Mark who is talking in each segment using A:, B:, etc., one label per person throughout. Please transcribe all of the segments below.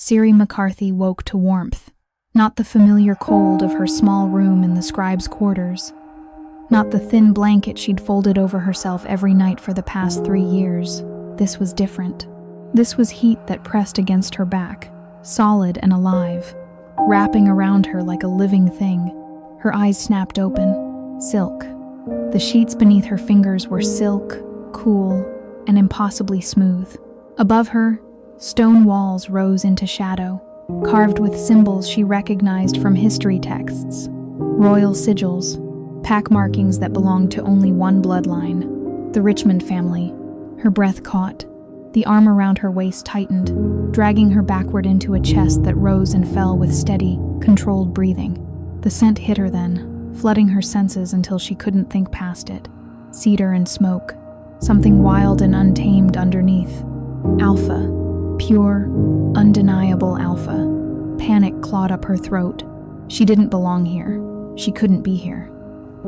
A: Siri McCarthy woke to warmth, not the familiar cold of her small room in the scribe's quarters, not the thin blanket she'd folded over herself every night for the past 3 years. This was different. This was heat that pressed against her back, solid and alive, wrapping around her like a living thing. Her eyes snapped open. Silk. The sheets beneath her fingers were silk, cool, and impossibly smooth. Above her, stone walls rose into shadow, carved with symbols she recognized from history texts. Royal sigils, pack markings that belonged to only one bloodline, the Richmond family. Her breath caught. The arm around her waist tightened, dragging her backward into a chest that rose and fell with steady, controlled breathing. The scent hit her then, flooding her senses until she couldn't think past it. Cedar and smoke, something wild and untamed underneath. Alpha. Pure, undeniable alpha. Panic clawed up her throat. She didn't belong here. She couldn't be here.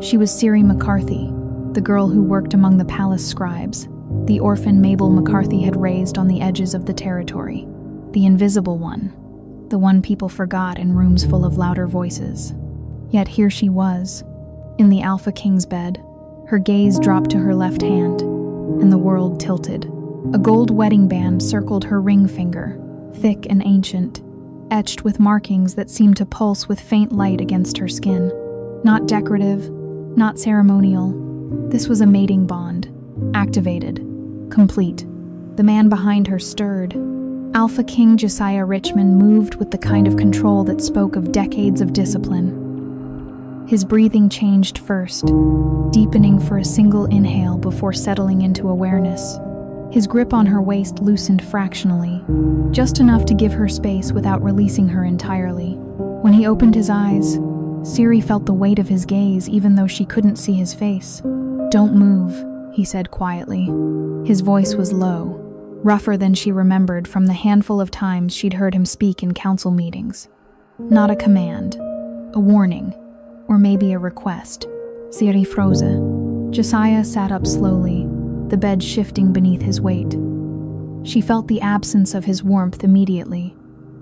A: She was Siri McCarthy, the girl who worked among the palace scribes, the orphan Mabel McCarthy had raised on the edges of the territory, the invisible one, the one people forgot in rooms full of louder voices. Yet here she was, in the Alpha King's bed. Her gaze dropped to her left hand, and the world tilted. A gold wedding band circled her ring finger, thick and ancient, etched with markings that seemed to pulse with faint light against her skin. Not decorative, not ceremonial. This was a mating bond, activated, complete. The man behind her stirred. Alpha King Josiah Richmond moved with the kind of control that spoke of decades of discipline. His breathing changed first, deepening for a single inhale before settling into awareness. His grip on her waist loosened fractionally, just enough to give her space without releasing her entirely. When he opened his eyes, Siri felt the weight of his gaze even though she couldn't see his face. "Don't move," he said quietly. His voice was low, rougher than she remembered from the handful of times she'd heard him speak in council meetings. Not a command, a warning, or maybe a request. Siri froze. Josiah sat up slowly, the bed shifting beneath his weight. She felt the absence of his warmth immediately,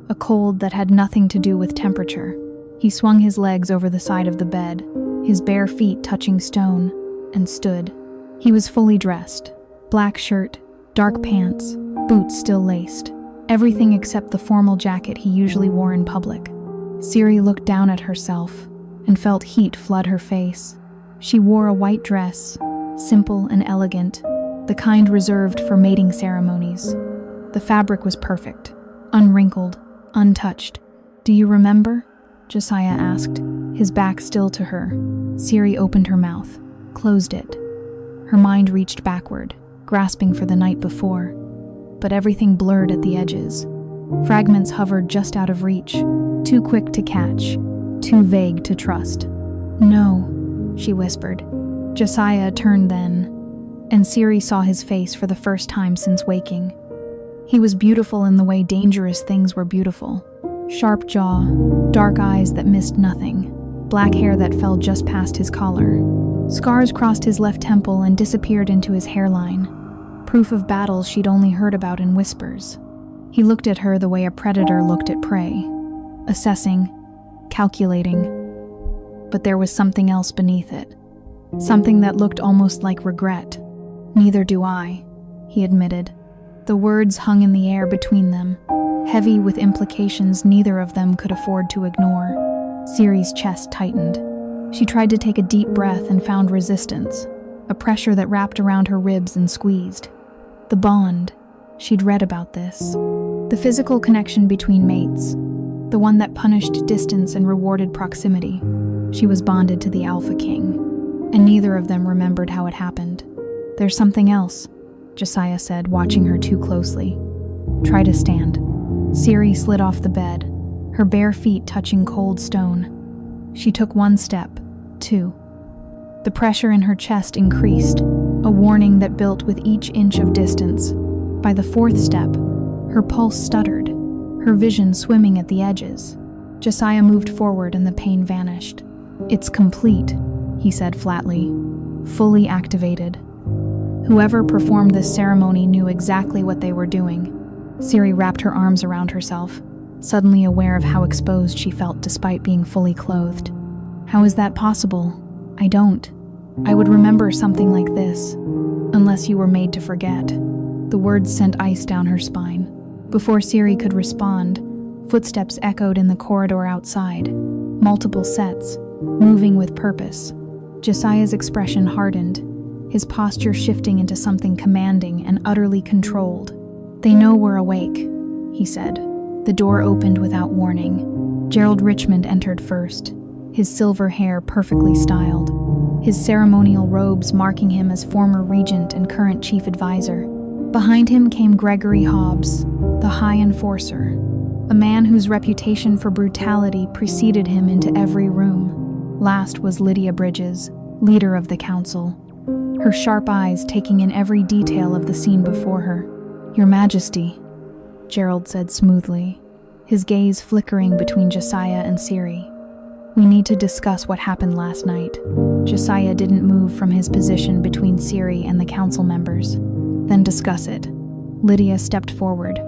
A: a cold that had nothing to do with temperature. He swung his legs over the side of the bed, his bare feet touching stone, and stood. He was fully dressed. Black shirt, dark pants, boots still laced. Everything except the formal jacket he usually wore in public. Siri looked down at herself and felt heat flood her face. She wore a white dress, simple and elegant, the kind reserved for mating ceremonies. The fabric was perfect, unwrinkled, untouched. "Do you remember?" Josiah asked, his back still to her. Siri opened her mouth, closed it. Her mind reached backward, grasping for the night before, but everything blurred at the edges. Fragments hovered just out of reach, too quick to catch, too vague to trust. "No," she whispered. Josiah turned then, and Siri saw his face for the first time since waking. He was beautiful in the way dangerous things were beautiful. Sharp jaw, dark eyes that missed nothing, black hair that fell just past his collar. Scars crossed his left temple and disappeared into his hairline, proof of battles she'd only heard about in whispers. He looked at her the way a predator looked at prey, assessing, calculating. But there was something else beneath it, something that looked almost like regret. "Neither do I," he admitted. The words hung in the air between them, heavy with implications neither of them could afford to ignore. Siri's chest tightened. She tried to take a deep breath and found resistance, a pressure that wrapped around her ribs and squeezed. The bond, she'd read about this. The physical connection between mates, the one that punished distance and rewarded proximity. She was bonded to the Alpha King, and neither of them remembered how it happened. "There's something else," Josiah said, watching her too closely. "Try to stand." Siri slid off the bed, her bare feet touching cold stone. She took one step, two. The pressure in her chest increased, a warning that built with each inch of distance. By the fourth step, her pulse stuttered, her vision swimming at the edges. Josiah moved forward and the pain vanished. "It's complete," he said flatly, "fully activated." Whoever performed this ceremony knew exactly what they were doing. Siri wrapped her arms around herself. suddenly aware of how exposed she felt despite being fully clothed. "How is that possible? I don't. I would remember something like this, unless you were made to forget." The words sent ice down her spine. Before Siri could respond, footsteps echoed in the corridor outside, multiple sets, moving with purpose. Josiah's expression hardened, his posture shifting into something commanding and utterly controlled. "They know we're awake," he said. The door opened without warning. Gerald Richmond entered first, his silver hair perfectly styled, his ceremonial robes marking him as former regent and current chief advisor. Behind him came Gregory Hobbs, the High Enforcer, a man whose reputation for brutality preceded him into every room. Last was Lydia Bridges, leader of the council, her sharp eyes taking in every detail of the scene before her. "Your Majesty," Gerald said smoothly, his gaze flickering between Josiah and Siri. "We need to discuss what happened last night." Josiah didn't move from his position between Siri and the council members. "Then discuss it." Lydia stepped forward,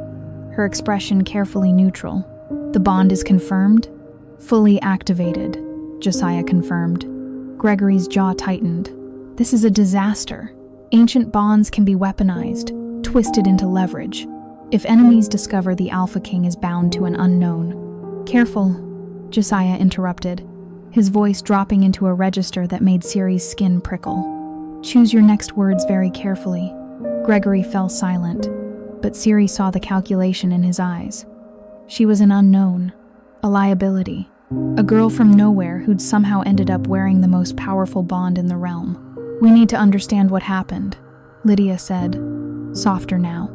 A: her expression carefully neutral. "The bond is confirmed?" "Fully activated," Josiah confirmed. Gregory's jaw tightened. "This is a disaster. Ancient bonds can be weaponized, twisted into leverage. If enemies discover the Alpha King is bound to an unknown." "Careful," Josiah interrupted, his voice dropping into a register that made Siri's skin prickle. "Choose your next words very carefully." Gregory fell silent, but Siri saw the calculation in his eyes. She was an unknown, a liability, a girl from nowhere who'd somehow ended up wearing the most powerful bond in the realm. "We need to understand what happened," Lydia said, softer now.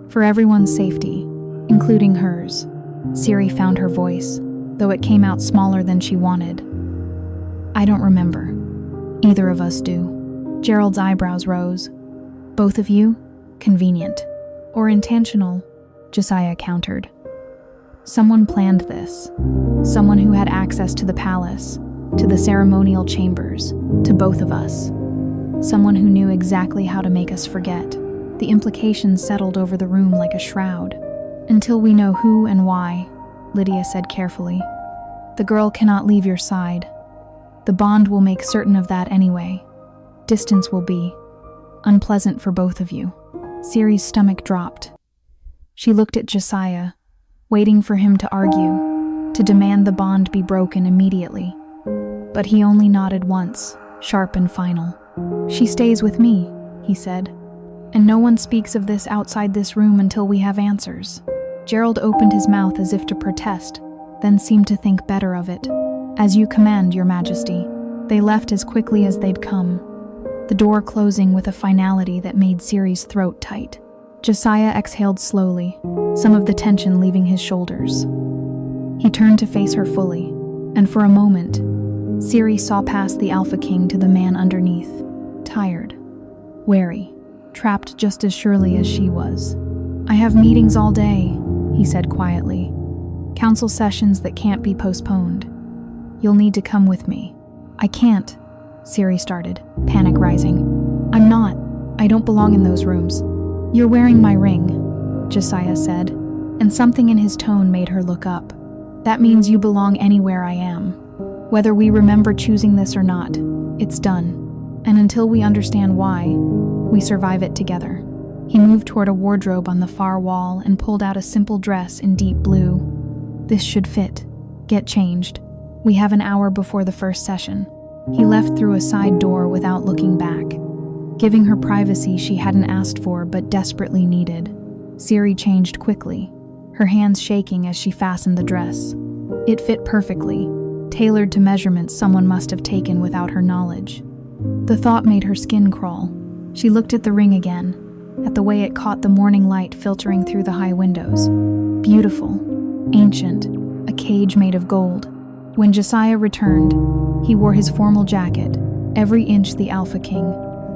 A: "For everyone's safety, including hers." Siri found her voice, though it came out smaller than she wanted. "I don't remember. Either of us do." Gerald's eyebrows rose. "Both of you? Convenient. Or intentional," Josiah countered. "Someone planned this. Someone who had access to the palace, to the ceremonial chambers, to both of us. Someone who knew exactly how to make us forget." The implications settled over the room like a shroud. "Until we know who and why," Lydia said carefully. "The girl cannot leave your side. The bond will make certain of that anyway. Distance will be unpleasant for both of you." Siri's stomach dropped. She looked at Josiah, waiting for him to argue, to demand the bond be broken immediately. But he only nodded once, sharp and final. "She stays with me," he said, "and no one speaks of this outside this room until we have answers." Gerald opened his mouth as if to protest, then seemed to think better of it. "As you command, Your Majesty." They left as quickly as they'd come, the door closing with a finality that made Siri's throat tight. Josiah exhaled slowly, some of the tension leaving his shoulders. He turned to face her fully, and for a moment, Siri saw past the Alpha King to the man underneath, tired, wary, trapped just as surely as she was. "I have meetings all day," he said quietly. "Council sessions that can't be postponed. You'll need to come with me." "I can't," Siri started, panic rising. "I'm not. I don't belong in those rooms." "You're wearing my ring," Josiah said, and something in his tone made her look up. "That means you belong anywhere I am. Whether we remember choosing this or not, it's done. And until we understand why, we survive it together." He moved toward a wardrobe on the far wall and pulled out a simple dress in deep blue. "This should fit. Get changed. We have an hour before the first session." He left through a side door without looking back, giving her privacy she hadn't asked for but desperately needed. Siri changed quickly, her hands shaking as she fastened the dress. It fit perfectly, tailored to measurements someone must have taken without her knowledge. The thought made her skin crawl. She looked at the ring again, at the way it caught the morning light filtering through the high windows. Beautiful, ancient, a cage made of gold. When Josiah returned, he wore his formal jacket, every inch the Alpha King.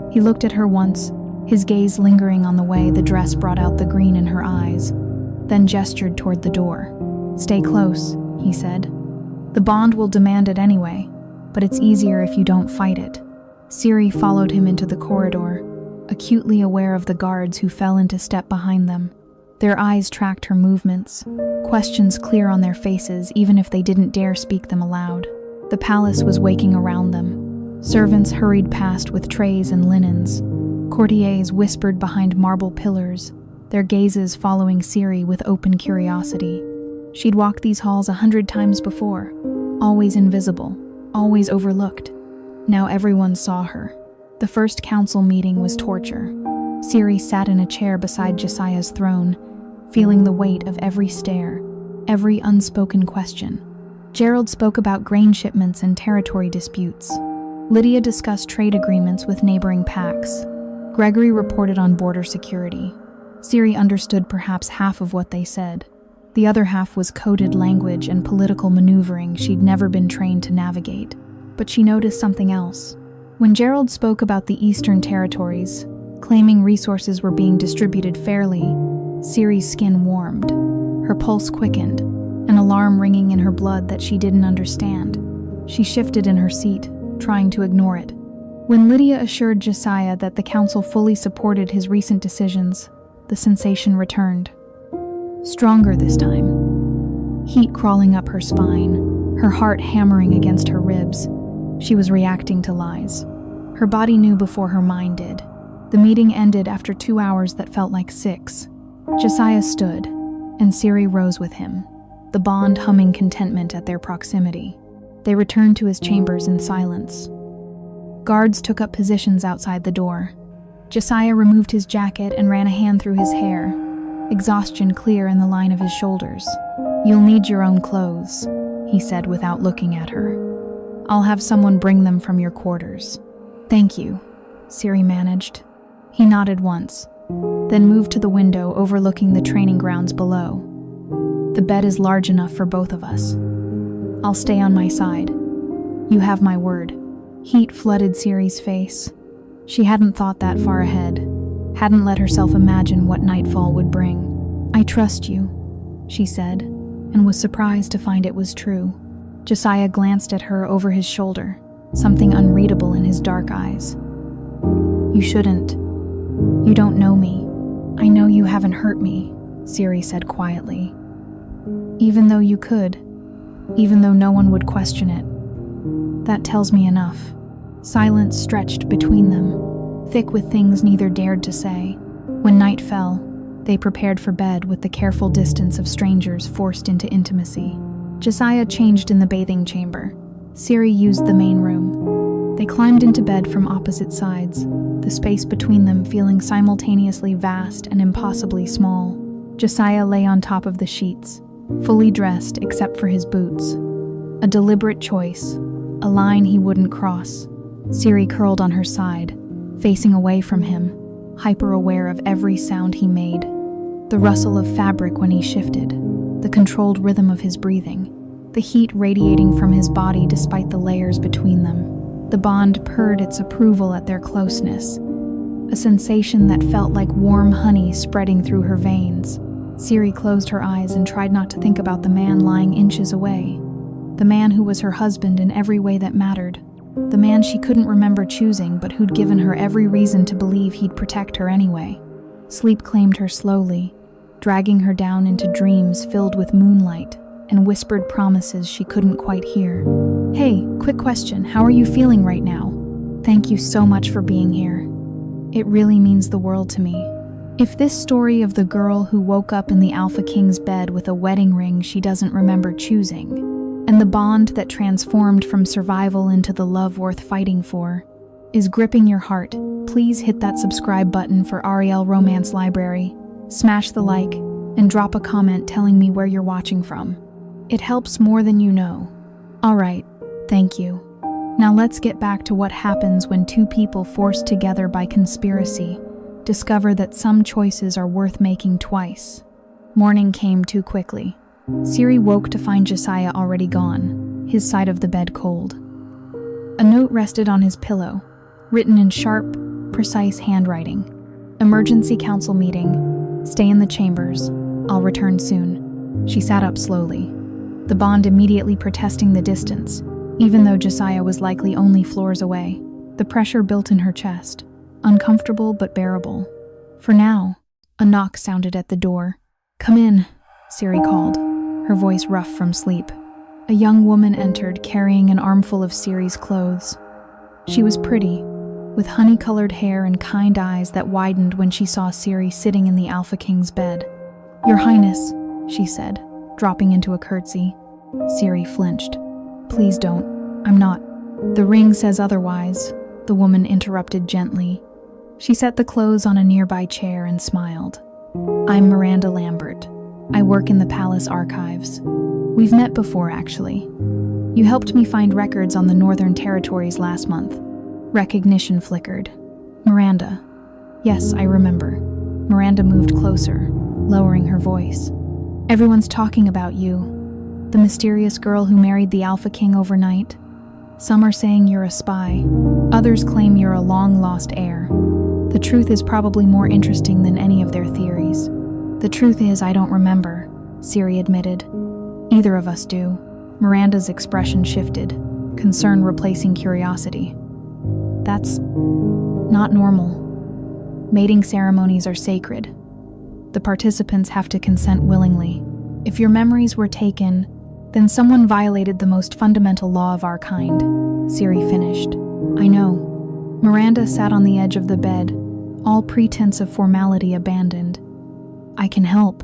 A: He looked at her once, his gaze lingering on the way the dress brought out the green in her eyes, then gestured toward the door. "Stay close," he said. "The bond will demand it anyway, but it's easier if you don't fight it." Siri followed him into the corridor, acutely aware of the guards who fell into step behind them. Their eyes tracked her movements, questions clear on their faces even if they didn't dare speak them aloud. The palace was waking around them. Servants hurried past with trays and linens. Courtiers whispered behind marble pillars, their gazes following Ciri with open curiosity. She'd walked these halls 100 times before, always invisible, always overlooked. Now everyone saw her. The first council meeting was torture. Ciri sat in a chair beside Josiah's throne, feeling the weight of every stare, every unspoken question. Gerald spoke about grain shipments and territory disputes. Lydia discussed trade agreements with neighboring pacts. Gregory reported on border security. Ciri understood perhaps half of what they said. The other half was coded language and political maneuvering she'd never been trained to navigate. But she noticed something else. When Gerald spoke about the Eastern territories, claiming resources were being distributed fairly, Ciri's skin warmed. Her pulse quickened, an alarm ringing in her blood that she didn't understand. She shifted in her seat, trying to ignore it. When Lydia assured Josiah that the council fully supported his recent decisions, the sensation returned. Stronger this time. Heat crawling up her spine, her heart hammering against her ribs. She was reacting to lies. Her body knew before her mind did. The meeting ended after 2 hours that felt like 6. Josiah stood, and Ciri rose with him, the bond humming contentment at their proximity. They returned to his chambers in silence. Guards took up positions outside the door. Josiah removed his jacket and ran a hand through his hair, exhaustion clear in the line of his shoulders. "You'll need your own clothes," he said without looking at her. "I'll have someone bring them from your quarters." "Thank you," Ciri managed. He nodded once, then moved to the window overlooking the training grounds below. "The bed is large enough for both of us. I'll stay on my side. You have my word." Heat flooded Ciri's face. She hadn't thought that far ahead, hadn't let herself imagine what nightfall would bring. "I trust you," she said, and was surprised to find it was true. Josiah glanced at her over his shoulder, something unreadable in his dark eyes. "You shouldn't. You don't know me. I know you haven't hurt me," Ciri said quietly. "Even though you could, even though no one would question it. That tells me enough." Silence stretched between them, thick with things neither dared to say. When night fell, they prepared for bed with the careful distance of strangers forced into intimacy. Josiah changed in the bathing chamber. Ciri used the main room. They climbed into bed from opposite sides, the space between them feeling simultaneously vast and impossibly small. Josiah lay on top of the sheets, fully dressed except for his boots. A deliberate choice, a line he wouldn't cross. Ciri curled on her side, facing away from him, hyper-aware of every sound he made. The rustle of fabric when he shifted, the controlled rhythm of his breathing, the heat radiating from his body despite the layers between them. The bond purred its approval at their closeness, a sensation that felt like warm honey spreading through her veins. Ciri closed her eyes and tried not to think about the man lying inches away, the man who was her husband in every way that mattered. The man she couldn't remember choosing but who'd given her every reason to believe he'd protect her anyway. Sleep claimed her slowly, dragging her down into dreams filled with moonlight and whispered promises she couldn't quite hear. "Hey, quick question, how are you feeling right now? Thank you so much for being here. It really means the world to me." If this story of the girl who woke up in the Alpha King's bed with a wedding ring she doesn't remember choosing, and the bond that transformed from survival into the love worth fighting for, is gripping your heart, please hit that subscribe button for Ariel Romance Library, smash the like, and drop a comment telling me where you're watching from. It helps more than you know. Alright, thank you. Now let's get back to what happens when two people forced together by conspiracy discover that some choices are worth making twice. Morning came too quickly. Ciri woke to find Josiah already gone, his side of the bed cold. A note rested on his pillow, written in sharp, precise handwriting. "Emergency council meeting. Stay in the chambers. I'll return soon." She sat up slowly, the bond immediately protesting the distance, even though Josiah was likely only floors away. The pressure built in her chest, uncomfortable but bearable. For now, a knock sounded at the door. "Come in," Siri called, her voice rough from sleep. A young woman entered, carrying an armful of Siri's clothes. She was pretty, with honey-colored hair and kind eyes that widened when she saw Siri sitting in the Alpha King's bed. "Your Highness," she said, dropping into a curtsy. Siri flinched. "Please don't. I'm not." "The ring says otherwise," the woman interrupted gently. She set the clothes on a nearby chair and smiled. "I'm Miranda Lambert. I work in the palace archives. We've met before, actually. You helped me find records on the Northern Territories last month." Recognition flickered. "Miranda." "Yes, I remember." Miranda moved closer, lowering her voice. "Everyone's talking about you. The mysterious girl who married the Alpha King overnight. Some are saying you're a spy. Others claim you're a long-lost heir. The truth is probably more interesting than any of their theories." "The truth is, I don't remember," Siri admitted. "Either of us do." Miranda's expression shifted, concern replacing curiosity. "That's not normal. Mating ceremonies are sacred. The participants have to consent willingly. If your memories were taken, then someone violated the most fundamental law of our kind," Siri finished. "I know." Miranda sat on the edge of the bed, all pretense of formality abandoned. "I can help.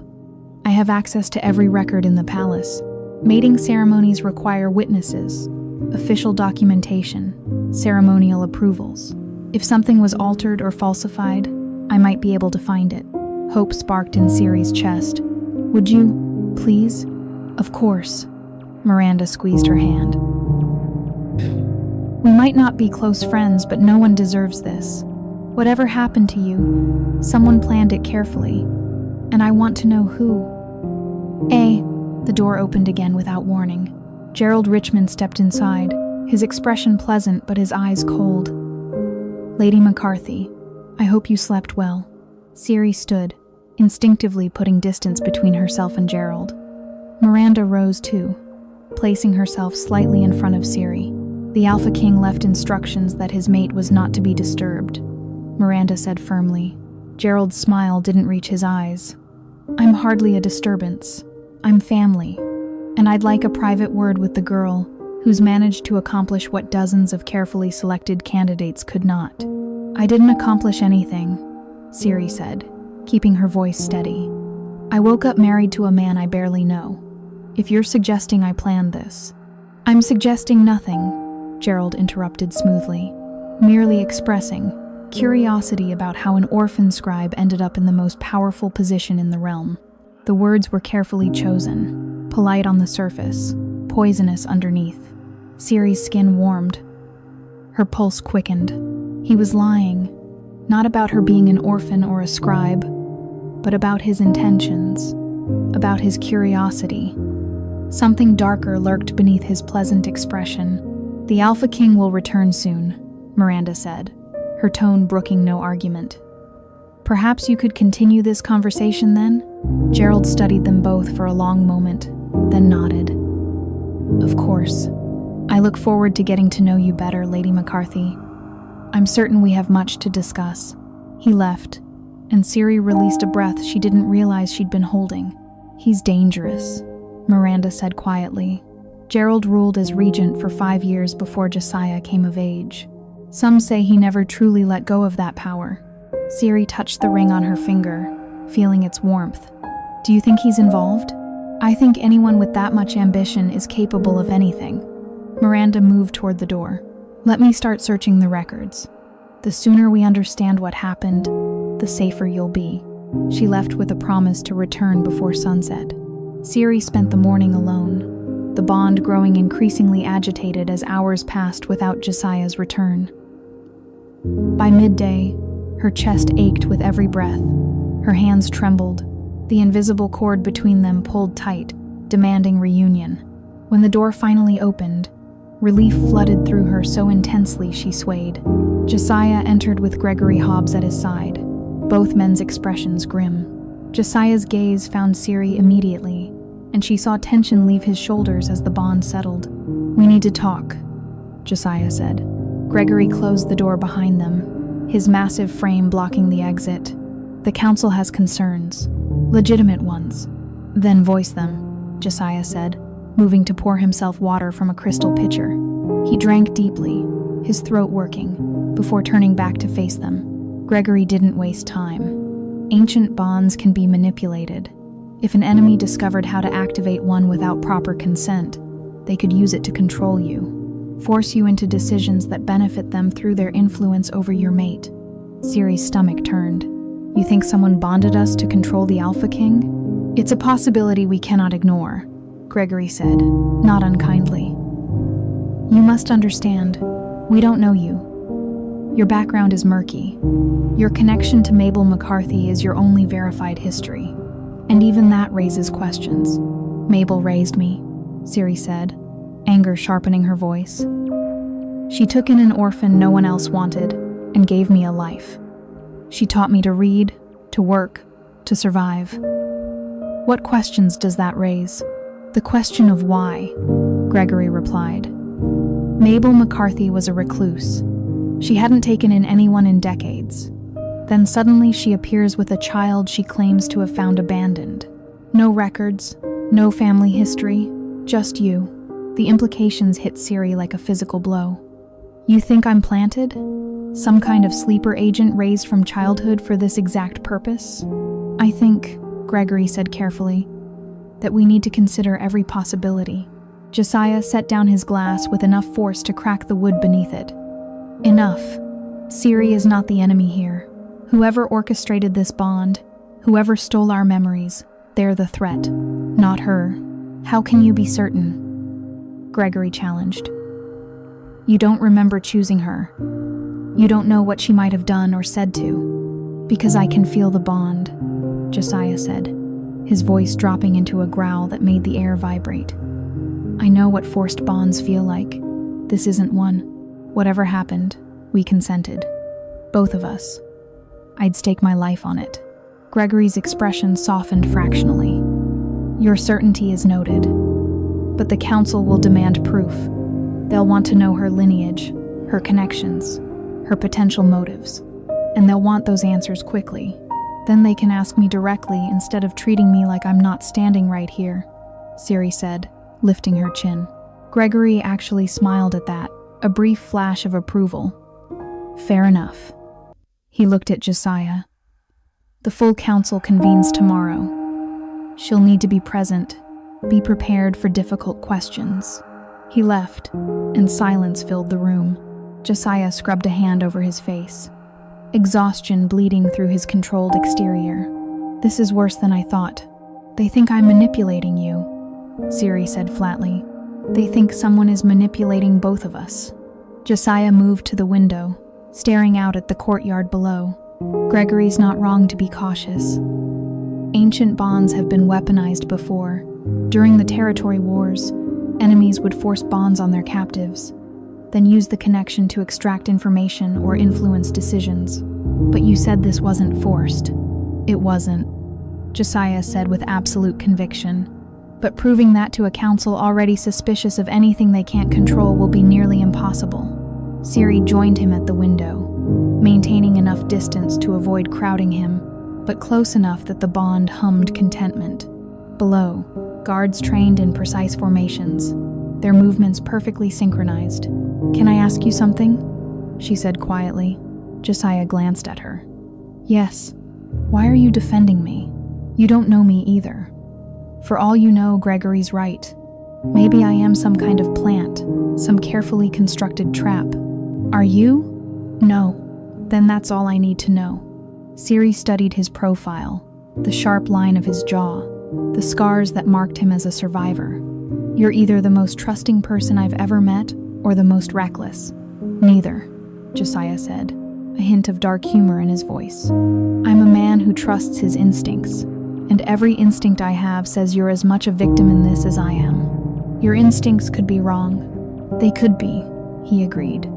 A: I have access to every record in the palace. Mating ceremonies require witnesses, official documentation, ceremonial approvals. If something was altered or falsified, I might be able to find it." Hope sparked in Siri's chest. "Would you, please?" "Of course." Miranda squeezed her hand. "We might not be close friends, but no one deserves this. Whatever happened to you, someone planned it carefully, and I want to know who." The door opened again without warning. Gerald Richmond stepped inside, his expression pleasant but his eyes cold. "Lady McCarthy, I hope you slept well." Siri stood, instinctively putting distance between herself and Gerald. Miranda rose too, placing herself slightly in front of Siri. "The Alpha King left instructions that his mate was not to be disturbed," Miranda said firmly. Gerald's smile didn't reach his eyes. "I'm hardly a disturbance. I'm family, and I'd like a private word with the girl who's managed to accomplish what dozens of carefully selected candidates could not." "I didn't accomplish anything," Siri said, keeping her voice steady. "I woke up married to a man I barely know. If you're suggesting I planned this—" "I'm suggesting nothing," Gerald interrupted smoothly, "merely expressing curiosity about how an orphan scribe ended up in the most powerful position in the realm." The words were carefully chosen, polite on the surface, poisonous underneath. Siri's skin warmed. Her pulse quickened. He was lying, not about her being an orphan or a scribe, but about his intentions, about his curiosity. Something darker lurked beneath his pleasant expression. "The Alpha King will return soon," Miranda said, her tone brooking no argument. "Perhaps you could continue this conversation then?" Gerald studied them both for a long moment, then nodded. "Of course. I look forward to getting to know you better, Lady McCarthy. I'm certain we have much to discuss." He left, and Siri released a breath she didn't realize she'd been holding. "He's dangerous," Miranda said quietly. "Gerald ruled as regent for 5 years before Josiah came of age. Some say he never truly let go of that power." Siri touched the ring on her finger, feeling its warmth. "Do you think he's involved?" "I think anyone with that much ambition is capable of anything." Miranda moved toward the door. "Let me start searching the records. The sooner we understand what happened, the safer you'll be." She left with a promise to return before sunset. Siri spent the morning alone, the bond growing increasingly agitated as hours passed without Josiah's return. By midday, her chest ached with every breath. Her hands trembled. The invisible cord between them pulled tight, demanding reunion. When the door finally opened, relief flooded through her so intensely she swayed. Josiah entered with Gregory Hobbs at his side, both men's expressions grim. Josiah's gaze found Siri immediately, and she saw tension leave his shoulders as the bond settled. "We need to talk," Josiah said. Gregory closed the door behind them, his massive frame blocking the exit. "The council has concerns. Legitimate ones. Then voice them, Josiah said, moving to pour himself water from a crystal pitcher. He drank deeply, his throat working, before turning back to face them. Gregory didn't waste time. Ancient bonds can be manipulated. If an enemy discovered how to activate one without proper consent, they could use it to control you, force you into decisions that benefit them through their influence over your mate. Ciri's stomach turned. You think someone bonded us to control the Alpha King? It's a possibility we cannot ignore, Gregory said, not unkindly. You must understand, we don't know you. Your background is murky. Your connection to Mabel McCarthy is your only verified history. And even that raises questions. Mabel raised me, Ciri said, anger sharpening her voice. She took in an orphan no one else wanted and gave me a life. She taught me to read, to work, to survive. What questions does that raise? The question of why, Gregory replied. Mabel McCarthy was a recluse. She hadn't taken in anyone in decades. Then suddenly she appears with a child she claims to have found abandoned. No records, no family history, just you. The implications hit Ciri like a physical blow. You think I'm planted? Some kind of sleeper agent raised from childhood for this exact purpose? I think, Gregory said carefully, that we need to consider every possibility. Josiah set down his glass with enough force to crack the wood beneath it. Enough. Ciri is not the enemy here. Whoever orchestrated this bond, whoever stole our memories, they're the threat, not her. How can you be certain? Gregory challenged. You don't remember choosing her. You don't know what she might have done or said to. Because I can feel the bond, Josiah said, his voice dropping into a growl that made the air vibrate. I know what forced bonds feel like. This isn't one. Whatever happened, we consented. Both of us. I'd stake my life on it. Gregory's expression softened fractionally. Your certainty is noted. But the council will demand proof. They'll want to know her lineage, her connections, her potential motives. And they'll want those answers quickly. Then they can ask me directly instead of treating me like I'm not standing right here, Ciri said, lifting her chin. Gregory actually smiled at that, a brief flash of approval. Fair enough. He looked at Josiah. The full council convenes tomorrow. She'll need to be present, be prepared for difficult questions. He left, and silence filled the room. Josiah scrubbed a hand over his face, exhaustion bleeding through his controlled exterior. This is worse than I thought. They think I'm manipulating you, Ciri said flatly. They think someone is manipulating both of us. Josiah moved to the window, staring out at the courtyard below. Gregory's not wrong to be cautious. Ancient bonds have been weaponized before. During the territory wars, enemies would force bonds on their captives, then use the connection to extract information or influence decisions. But you said this wasn't forced. It wasn't, Josiah said with absolute conviction. But proving that to a council already suspicious of anything they can't control will be nearly impossible. Ciri joined him at the window, maintaining enough distance to avoid crowding him, but close enough that the bond hummed contentment. Below, guards trained in precise formations, their movements perfectly synchronized. Can I ask you something? She said quietly. Josiah glanced at her. Yes. Why are you defending me? You don't know me either. For all you know, Gregory's right. Maybe I am some kind of plant, some carefully constructed trap. Are you? No. Then that's all I need to know. Ciri studied his profile, the sharp line of his jaw, the scars that marked him as a survivor. You're either the most trusting person I've ever met, or the most reckless. Neither, Josiah said, a hint of dark humor in his voice. I'm a man who trusts his instincts, and every instinct I have says you're as much a victim in this as I am. Your instincts could be wrong. They could be, he agreed.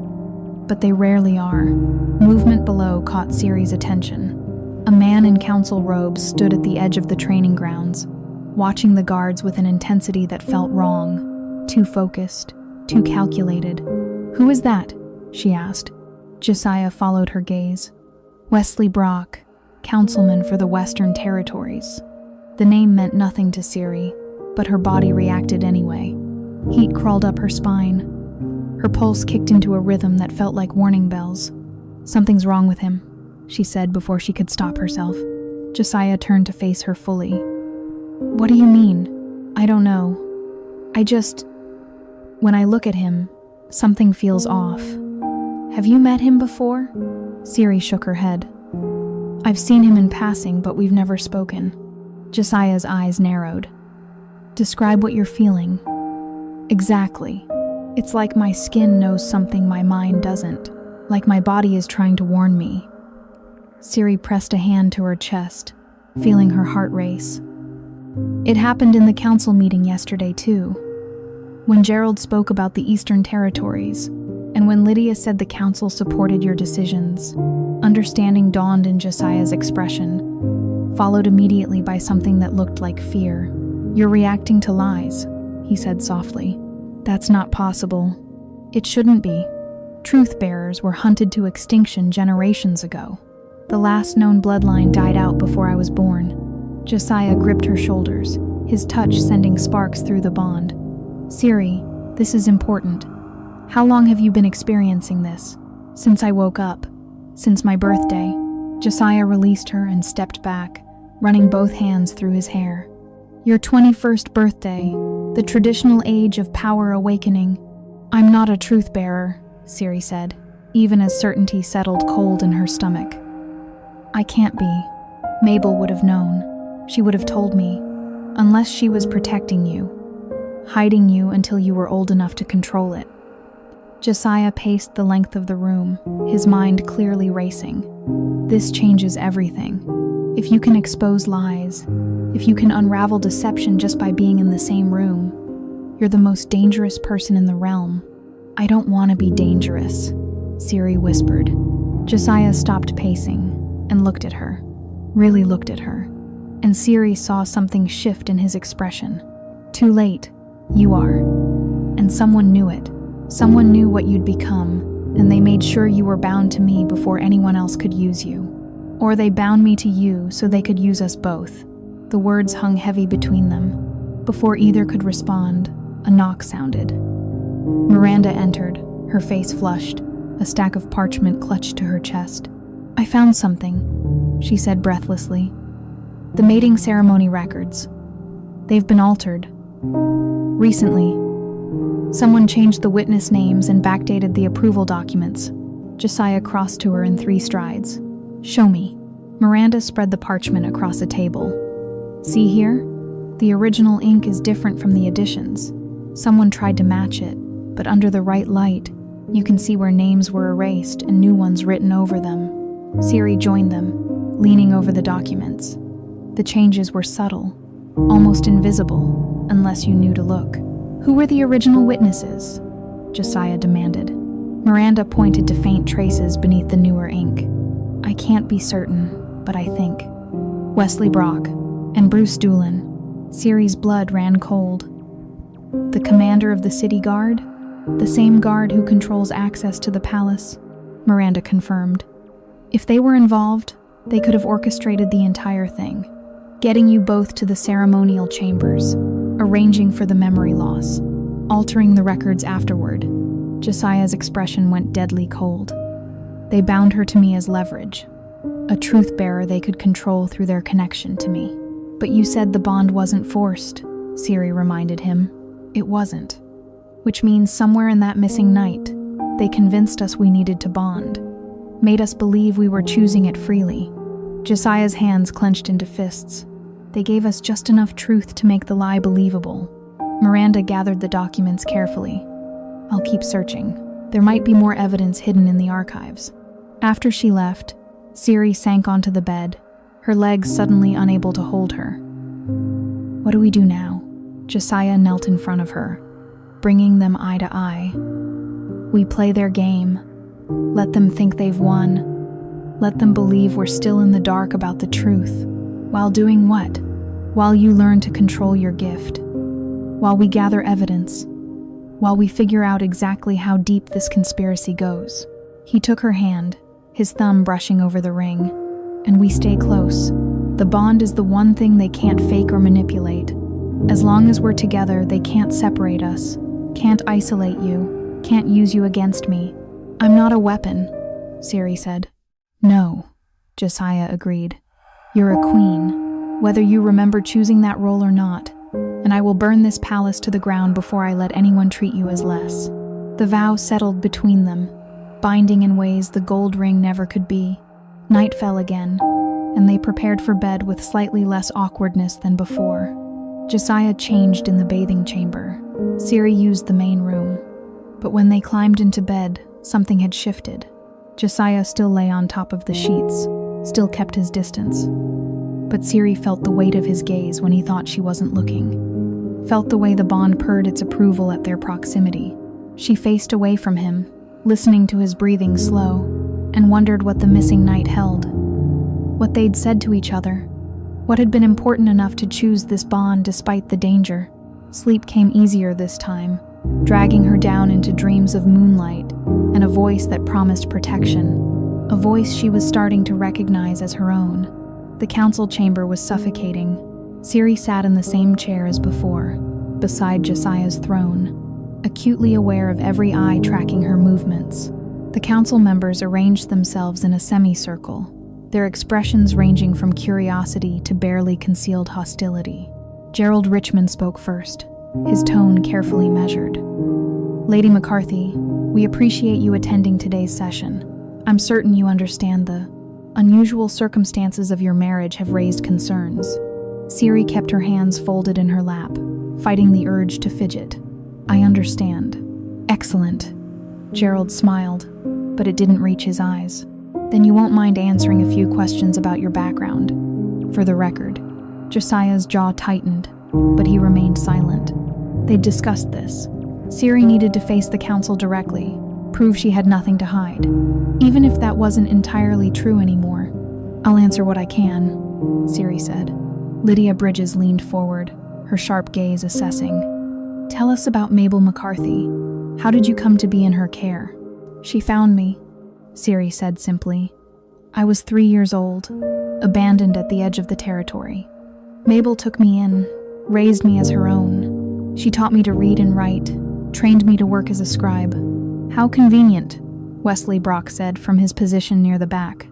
A: But they rarely are. Movement below caught Ciri's attention. A man in council robes stood at the edge of the training grounds, watching the guards with an intensity that felt wrong, too focused, too calculated. Who is that? She asked. Josiah followed her gaze. Wesley Brock, councilman for the Western Territories. The name meant nothing to Siri, but her body reacted anyway. Heat crawled up her spine. Her pulse kicked into a rhythm that felt like warning bells. "Something's wrong with him," she said before she could stop herself. Josiah turned to face her fully. "What do you mean?" "I don't know. When I look at him, something feels off." "Have you met him before?" Siri shook her head. "I've seen him in passing, but we've never spoken." Josiah's eyes narrowed. "Describe what you're feeling." "Exactly. It's like my skin knows something my mind doesn't, like my body is trying to warn me." Siri pressed a hand to her chest, feeling her heart race. "It happened in the council meeting yesterday, too. When Gerald spoke about the Eastern Territories, and when Lydia said the council supported your decisions, understanding dawned in Josiah's expression, followed immediately by something that looked like fear. You're reacting to lies," he said softly. "That's not possible. It shouldn't be. Truth bearers were hunted to extinction generations ago. The last known bloodline died out before I was born." Josiah gripped her shoulders, his touch sending sparks through the bond. "Siri, this is important. How long have you been experiencing this?" "Since I woke up. Since my birthday." Josiah released her and stepped back, running both hands through his hair. "Your 21st birthday, the traditional age of power awakening." "I'm not a truth bearer," Siri said, even as certainty settled cold in her stomach. "I can't be. Mabel would have known. She would have told me. Unless she was protecting you. Hiding you until you were old enough to control it." Josiah paced the length of the room, his mind clearly racing. "This changes everything. If you can expose lies, if you can unravel deception just by being in the same room, you're the most dangerous person in the realm." "I don't want to be dangerous," Siri whispered. Josiah stopped pacing and looked at her, really looked at her, and Siri saw something shift in his expression. "Too late. You are. And someone knew it. Someone knew what you'd become, and they made sure you were bound to me before anyone else could use you. Or they bound me to you so they could use us both." The words hung heavy between them. Before either could respond, a knock sounded. Miranda entered, her face flushed, a stack of parchment clutched to her chest. "I found something," she said breathlessly. "The mating ceremony records. They've been altered. Recently. Someone changed the witness names and backdated the approval documents." Josiah crossed to her in 3 strides. "Show me." Miranda spread the parchment across a table. "See here? The original ink is different from the additions. Someone tried to match it, but under the right light, you can see where names were erased and new ones written over them." Siri joined them, leaning over the documents. The changes were subtle, almost invisible, unless you knew to look. "Who were the original witnesses?" Josiah demanded. Miranda pointed to faint traces beneath the newer ink. "I can't be certain, but I think. Wesley Brock and Bruce Doolin." Siri's blood ran cold. "The commander of the city guard? The same guard who controls access to the palace?" Miranda confirmed. "If they were involved, they could have orchestrated the entire thing, getting you both to the ceremonial chambers, arranging for the memory loss, altering the records afterward." Josiah's expression went deadly cold. "They bound her to me as leverage, a truth bearer they could control through their connection to me." "But you said the bond wasn't forced," Siri reminded him. "It wasn't. Which means somewhere in that missing night, they convinced us we needed to bond, made us believe we were choosing it freely." Josiah's hands clenched into fists. "They gave us just enough truth to make the lie believable." Miranda gathered the documents carefully. "I'll keep searching. There might be more evidence hidden in the archives." After she left, Siri sank onto the bed, her legs suddenly unable to hold her. "What do we do now?" Josiah knelt in front of her, bringing them eye to eye. "We play their game. Let them think they've won. Let them believe we're still in the dark about the truth. While doing what? While you learn to control your gift. While we gather evidence. While we figure out exactly how deep this conspiracy goes." He took her hand, his thumb brushing over the ring. "And we stay close. The bond is the one thing they can't fake or manipulate. As long as we're together, they can't separate us, can't isolate you, can't use you against me. I'm not a weapon, Ciri said. No, Josiah agreed. You're a queen, whether you remember choosing that role or not, and I will burn this palace to the ground before I let anyone treat you as less. The vow settled between them, binding in ways the gold ring never could be. Night fell again, and they prepared for bed with slightly less awkwardness than before. Josiah changed in the bathing chamber. Ciri used the main room. But when they climbed into bed, something had shifted. Josiah still lay on top of the sheets, still kept his distance. But Ciri felt the weight of his gaze when he thought she wasn't looking. Felt the way the bond purred its approval at their proximity. She faced away from him, listening to his breathing slow, and wondered what the missing night held. What they'd said to each other. What had been important enough to choose this bond despite the danger. Sleep came easier this time, dragging her down into dreams of moonlight and a voice that promised protection, a voice she was starting to recognize as her own. The council chamber was suffocating. Ciri sat in the same chair as before, beside Josiah's throne, acutely aware of every eye tracking her movements. The council members arranged themselves in a semicircle, their expressions ranging from curiosity to barely concealed hostility. Gerald Richmond spoke first, his tone carefully measured. Lady McCarthy, we appreciate you attending today's session. I'm certain you understand the unusual circumstances of your marriage have raised concerns. Ciri kept her hands folded in her lap, fighting the urge to fidget. I understand. Excellent. Gerald smiled, but it didn't reach his eyes. Then you won't mind answering a few questions about your background. For the record, Josiah's jaw tightened, but he remained silent. They'd discussed this. Ciri needed to face the council directly, prove she had nothing to hide. Even if that wasn't entirely true anymore. I'll answer what I can, Ciri said. Lydia Bridges leaned forward, her sharp gaze assessing. Tell us about Mabel McCarthy. How did you come to be in her care? She found me, Ciri said simply. I was 3 years old, abandoned at the edge of the territory. Mabel took me in, raised me as her own. She taught me to read and write, trained me to work as a scribe. How convenient, Wesley Brock said from his position near the back.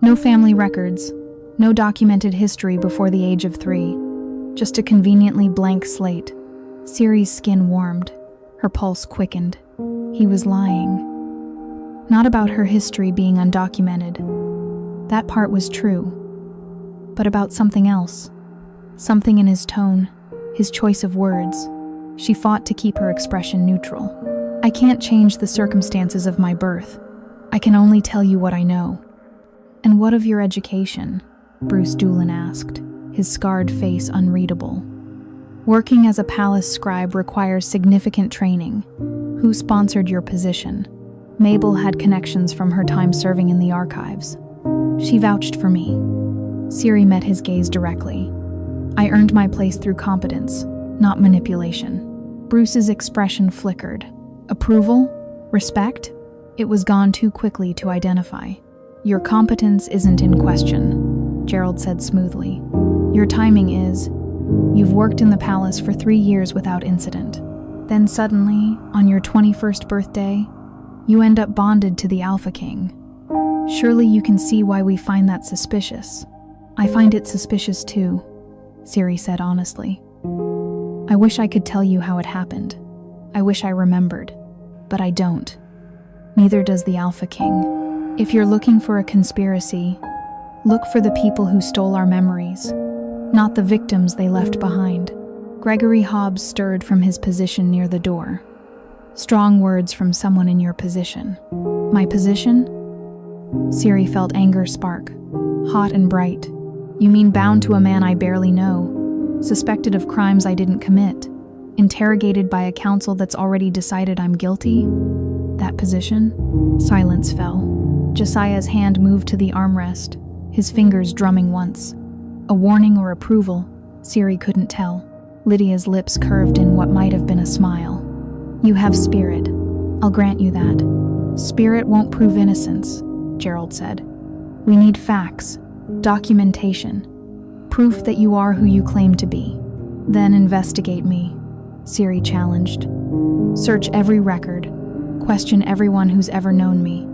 A: No family records, no documented history before the age of 3, just a conveniently blank slate. Ciri's skin warmed, her pulse quickened. He was lying. Not about her history being undocumented. That part was true. But about something else. Something in his tone, his choice of words. She fought to keep her expression neutral. I can't change the circumstances of my birth. I can only tell you what I know. And what of your education? Bruce Doolin asked, his scarred face unreadable. Working as a palace scribe requires significant training. Who sponsored your position? Mabel had connections from her time serving in the archives. She vouched for me. Ciri met his gaze directly. I earned my place through competence, not manipulation. Bruce's expression flickered. Approval? Respect? It was gone too quickly to identify. Your competence isn't in question, Gerald said smoothly. Your timing is. You've worked in the palace for 3 years without incident. Then suddenly, on your 21st birthday, you end up bonded to the Alpha King. Surely you can see why we find that suspicious. I find it suspicious too, Ciri said honestly. I wish I could tell you how it happened. I wish I remembered, but I don't. Neither does the Alpha King. If you're looking for a conspiracy, look for the people who stole our memories, not the victims they left behind. Gregory Hobbs stirred from his position near the door. Strong words from someone in your position. My position? Ciri felt anger spark, hot and bright. You mean bound to a man I barely know, suspected of crimes I didn't commit, interrogated by a council that's already decided I'm guilty? That position? Silence fell. Josiah's hand moved to the armrest, his fingers drumming once. A warning or approval, Ciri couldn't tell. Lydia's lips curved in what might have been a smile. You have spirit. I'll grant you that. Spirit won't prove innocence, Gerald said. We need facts, documentation. Proof that you are who you claim to be. Then investigate me, Siri challenged. Search every record. Question everyone who's ever known me.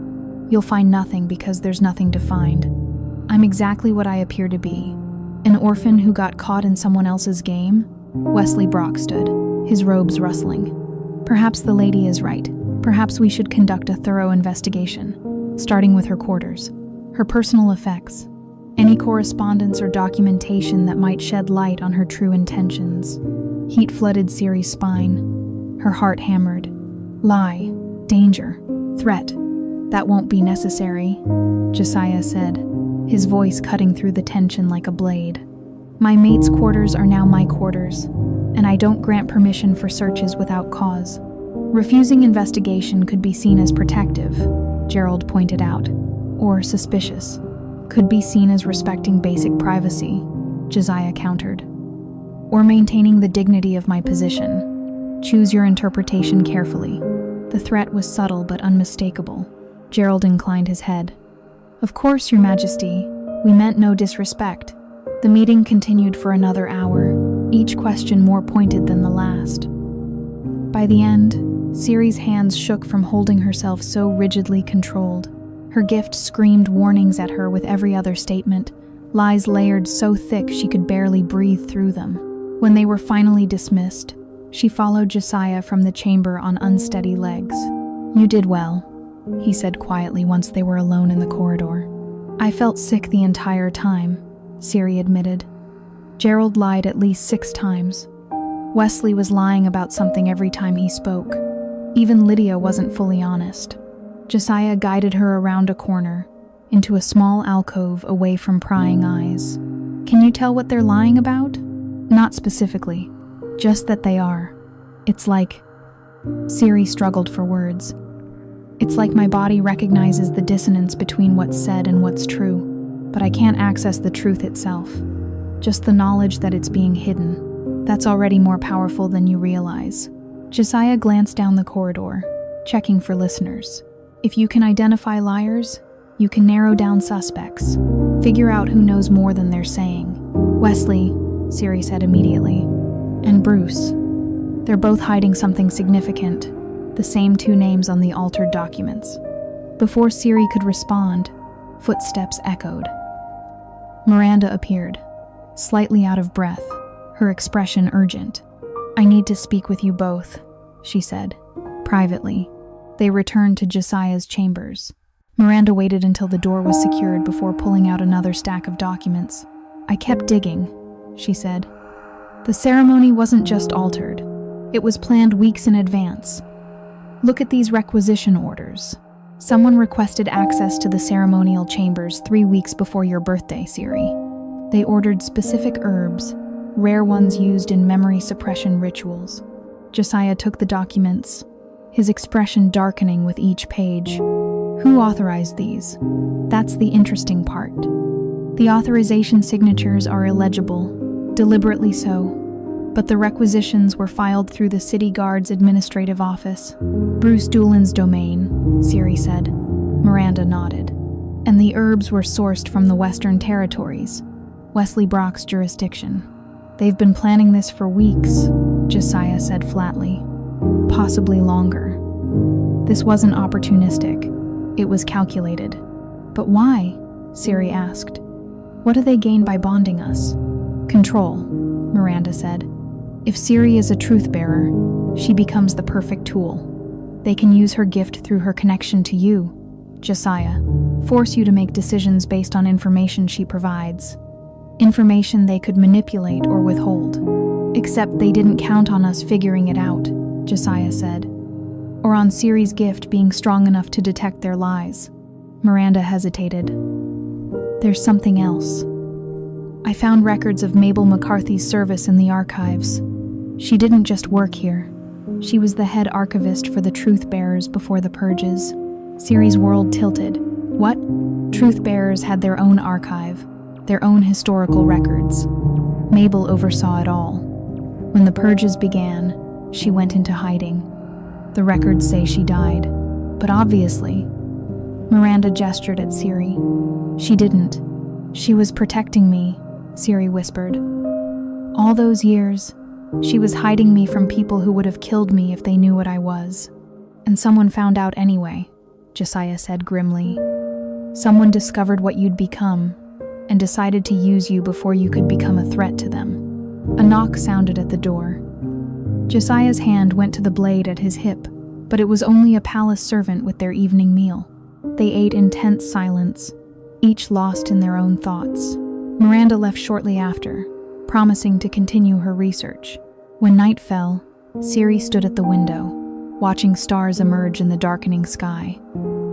A: You'll find nothing because there's nothing to find. I'm exactly what I appear to be. An orphan who got caught in someone else's game? Wesley Brock stood, his robes rustling. Perhaps the lady is right. Perhaps we should conduct a thorough investigation, starting with her quarters, her personal effects, any correspondence or documentation that might shed light on her true intentions. Heat flooded Siri's spine. Her heart hammered. Lie, danger, threat. That won't be necessary, Josiah said, his voice cutting through the tension like a blade. My mate's quarters are now my quarters, and I don't grant permission for searches without cause. Refusing investigation could be seen as protective, Gerald pointed out, or suspicious. Could be seen as respecting basic privacy, Josiah countered. Or maintaining the dignity of my position. Choose your interpretation carefully. The threat was subtle but unmistakable. Gerald inclined his head. Of course, Your Majesty. We meant no disrespect. The meeting continued for another hour, each question more pointed than the last. By the end, Siri's hands shook from holding herself so rigidly controlled. Her gift screamed warnings at her with every other statement, lies layered so thick she could barely breathe through them. When they were finally dismissed, she followed Josiah from the chamber on unsteady legs. You did well, he said quietly once they were alone in the corridor. I felt sick the entire time, Siri admitted. Gerald lied at least 6 times. Wesley was lying about something every time he spoke. Even Lydia wasn't fully honest. Josiah guided her around a corner, into a small alcove away from prying eyes. Can you tell what they're lying about? Not specifically, just that they are. It's like... Siri struggled for words. It's like my body recognizes the dissonance between what's said and what's true, but I can't access the truth itself. Just the knowledge that it's being hidden. That's already more powerful than you realize. Josiah glanced down the corridor, checking for listeners. If you can identify liars, you can narrow down suspects. Figure out who knows more than they're saying. Wesley, Siri said immediately, and Bruce. They're both hiding something significant, the same 2 names on the altered documents. Before Siri could respond, footsteps echoed. Miranda appeared, slightly out of breath, her expression urgent. I need to speak with you both, she said, privately. They returned to Josiah's chambers. Miranda waited until the door was secured before pulling out another stack of documents. I kept digging, she said. The ceremony wasn't just altered. It was planned weeks in advance. Look at these requisition orders. Someone requested access to the ceremonial chambers 3 weeks before your birthday, Siri. They ordered specific herbs, rare ones used in memory suppression rituals. Josiah took the documents, his expression darkening with each page. Who authorized these? That's the interesting part. The authorization signatures are illegible, deliberately so, but the requisitions were filed through the City Guard's administrative office. Bruce Doolin's domain, Siri said. Miranda nodded. And the herbs were sourced from the Western Territories, Wesley Brock's jurisdiction. They've been planning this for weeks, Josiah said flatly. Possibly longer. This wasn't opportunistic. It was calculated. But why? Siri asked. What do they gain by bonding us? Control, Miranda said. If Siri is a truth-bearer, she becomes the perfect tool. They can use her gift through her connection to you, Josiah, force you to make decisions based on information she provides. Information they could manipulate or withhold. Except they didn't count on us figuring it out, Josiah said. Or on Siri's gift being strong enough to detect their lies. Miranda hesitated. There's something else. I found records of Mabel McCarthy's service in the archives. She didn't just work here. She was the head archivist for the Truth Bearers before the purges. Siri's world tilted. What? Truth Bearers had their own archive, their own historical records. Mabel oversaw it all. When the purges began, she went into hiding. The records say she died, but obviously, Miranda gestured at Siri. She didn't. She was protecting me, Siri whispered. All those years, she was hiding me from people who would have killed me if they knew what I was. And someone found out anyway, Josiah said grimly. Someone discovered what you'd become and decided to use you before you could become a threat to them. A knock sounded at the door. Josiah's hand went to the blade at his hip, but it was only a palace servant with their evening meal. They ate in tense silence, each lost in their own thoughts. Miranda left shortly after, promising to continue her research. When night fell, Siri stood at the window, watching stars emerge in the darkening sky.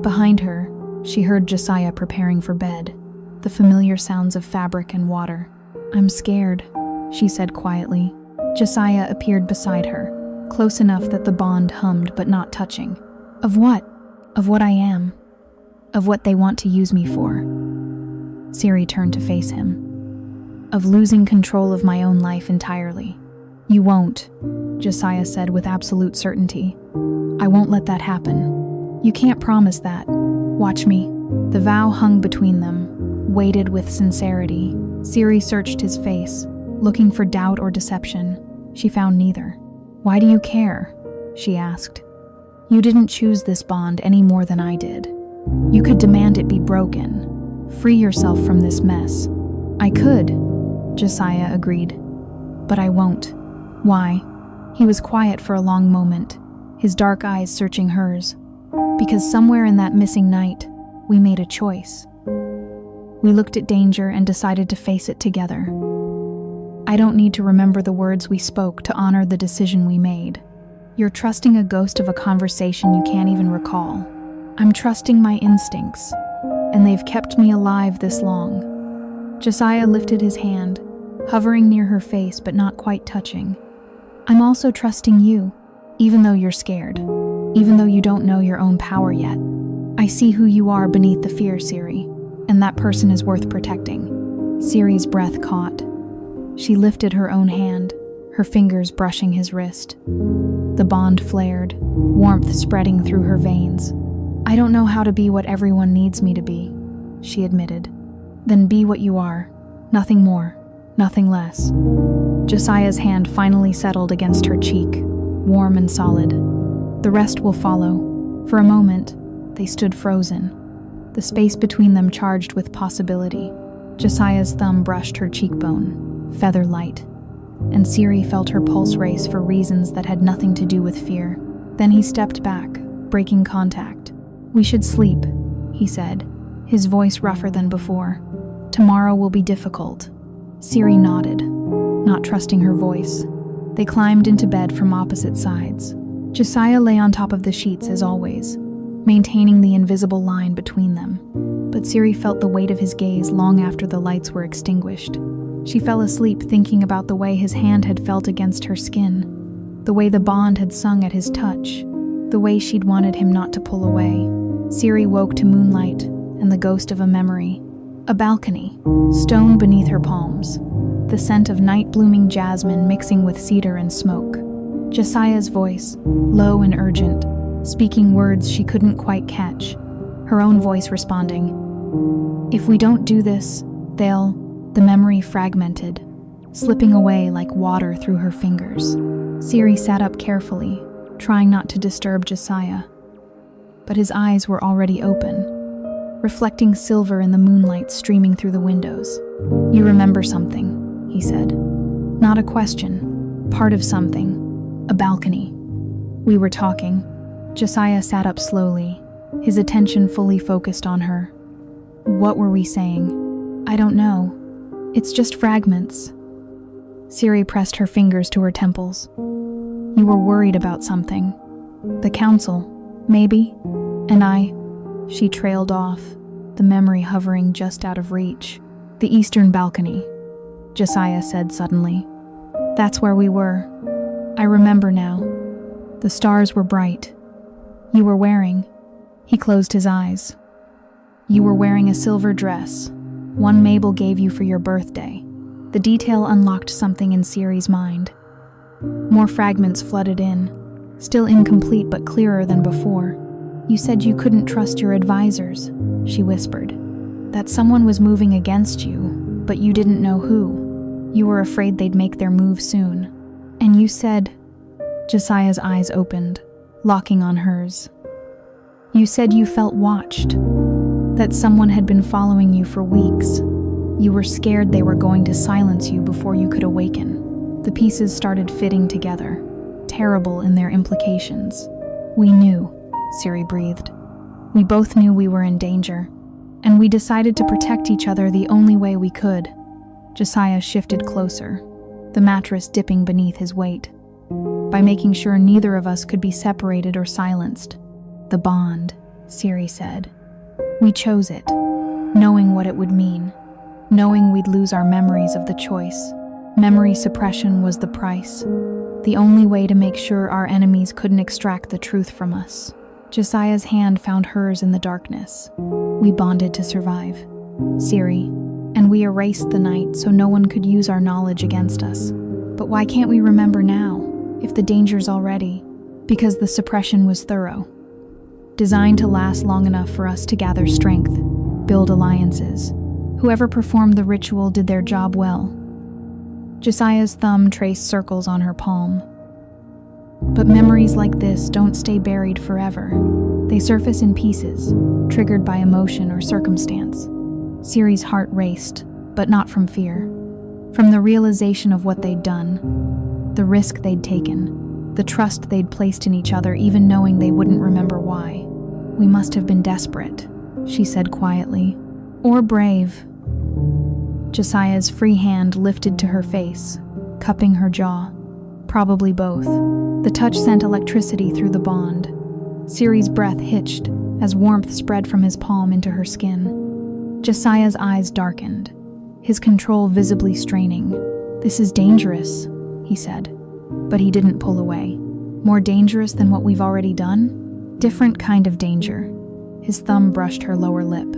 A: Behind her, she heard Josiah preparing for bed, the familiar sounds of fabric and water. "I'm scared," she said quietly. Josiah appeared beside her, close enough that the bond hummed but not touching. "Of what? Of what I am. Of what they want to use me for." Siri turned to face him. "Of losing control of my own life entirely." "You won't," Josiah said with absolute certainty. "I won't let that happen." "You can't promise that. Watch me." The vow hung between them, weighted with sincerity. Siri searched his face, looking for doubt or deception. She found neither. "Why do you care?" she asked. "You didn't choose this bond any more than I did. You could demand it be broken. Free yourself from this mess." "I could," Josiah agreed. "But I won't." "Why?" He was quiet for a long moment, his dark eyes searching hers. "Because somewhere in that missing night, we made a choice. We looked at danger and decided to face it together. I don't need to remember the words we spoke to honor the decision we made. You're trusting a ghost of a conversation you can't even recall. I'm trusting my instincts, and they've kept me alive this long." Josiah lifted his hand, hovering near her face but not quite touching. "I'm also trusting you, even though you're scared, even though you don't know your own power yet. I see who you are beneath the fear, Siri, and that person is worth protecting." Siri's breath caught. She lifted her own hand, her fingers brushing his wrist. The bond flared, warmth spreading through her veins. "I don't know how to be what everyone needs me to be," she admitted. "Then be what you are, nothing more, nothing less." Josiah's hand finally settled against her cheek, warm and solid. "The rest will follow." For a moment, they stood frozen, the space between them charged with possibility. Josiah's thumb brushed her cheekbone, feather light, and Siri felt her pulse race for reasons that had nothing to do with fear. Then he stepped back, breaking contact. "We should sleep," he said, his voice rougher than before. "Tomorrow will be difficult." Siri nodded, not trusting her voice. They climbed into bed from opposite sides. Josiah lay on top of the sheets as always, maintaining the invisible line between them. But Siri felt the weight of his gaze long after the lights were extinguished. She fell asleep thinking about the way his hand had felt against her skin, the way the bond had sung at his touch, the way she'd wanted him not to pull away. Siri woke to moonlight and the ghost of a memory. A balcony, stone beneath her palms, the scent of night-blooming jasmine mixing with cedar and smoke. Josiah's voice, low and urgent, speaking words she couldn't quite catch, her own voice responding. "If we don't do this, they'll..." The memory fragmented, slipping away like water through her fingers. Siri sat up carefully, trying not to disturb Josiah. But his eyes were already open, reflecting silver in the moonlight streaming through the windows. "You remember something," he said. "Not a question, part of something. A balcony." "We were talking." Josiah sat up slowly, his attention fully focused on her. "What were we saying?" "I don't know. It's just fragments." Siri pressed her fingers to her temples. "You were worried about something. The council, maybe? And I..." She trailed off, the memory hovering just out of reach. "The eastern balcony," Josiah said suddenly. "That's where we were. I remember now. The stars were bright. You were wearing..." He closed his eyes. "You were wearing a silver dress, one Mabel gave you for your birthday." The detail unlocked something in Siri's mind. More fragments flooded in, still incomplete but clearer than before. "You said you couldn't trust your advisors," she whispered. "That someone was moving against you, but you didn't know who. You were afraid they'd make their move soon. And you said, Josiah's eyes opened, locking on hers. You said you felt watched, that someone had been following you for weeks. You were scared they were going to silence you before you could awaken. The pieces started fitting together, terrible in their implications. We knew, Siri breathed. We both knew we were in danger, and we decided to protect each other the only way we could. Josiah shifted closer, the mattress dipping beneath his weight, by making sure neither of us could be separated or silenced. The bond, Siri said. We chose it, knowing what it would mean, knowing we'd lose our memories of the choice. Memory suppression was the price, the only way to make sure our enemies couldn't extract the truth from us. Josiah's hand found hers in the darkness. We bonded to survive, Siri, and we erased the night so no one could use our knowledge against us. But why can't we remember now, if the danger's already? Because the suppression was thorough, designed to last long enough for us to gather strength, build alliances. Whoever performed the ritual did their job well. Josiah's thumb traced circles on her palm. But memories like this don't stay buried forever. They surface in pieces, triggered by emotion or circumstance. Siri's heart raced, but not from fear. From the realization of what they'd done, the risk they'd taken, the trust they'd placed in each other even knowing they wouldn't remember why. We must have been desperate, she said quietly. Or brave. Josiah's free hand lifted to her face, cupping her jaw. Probably both. The touch sent electricity through the bond. Siri's breath hitched as warmth spread from his palm into her skin. Josiah's eyes darkened, his control visibly straining. This is dangerous, he said, but he didn't pull away. More dangerous than what we've already done? Different kind of danger. His thumb brushed her lower lip.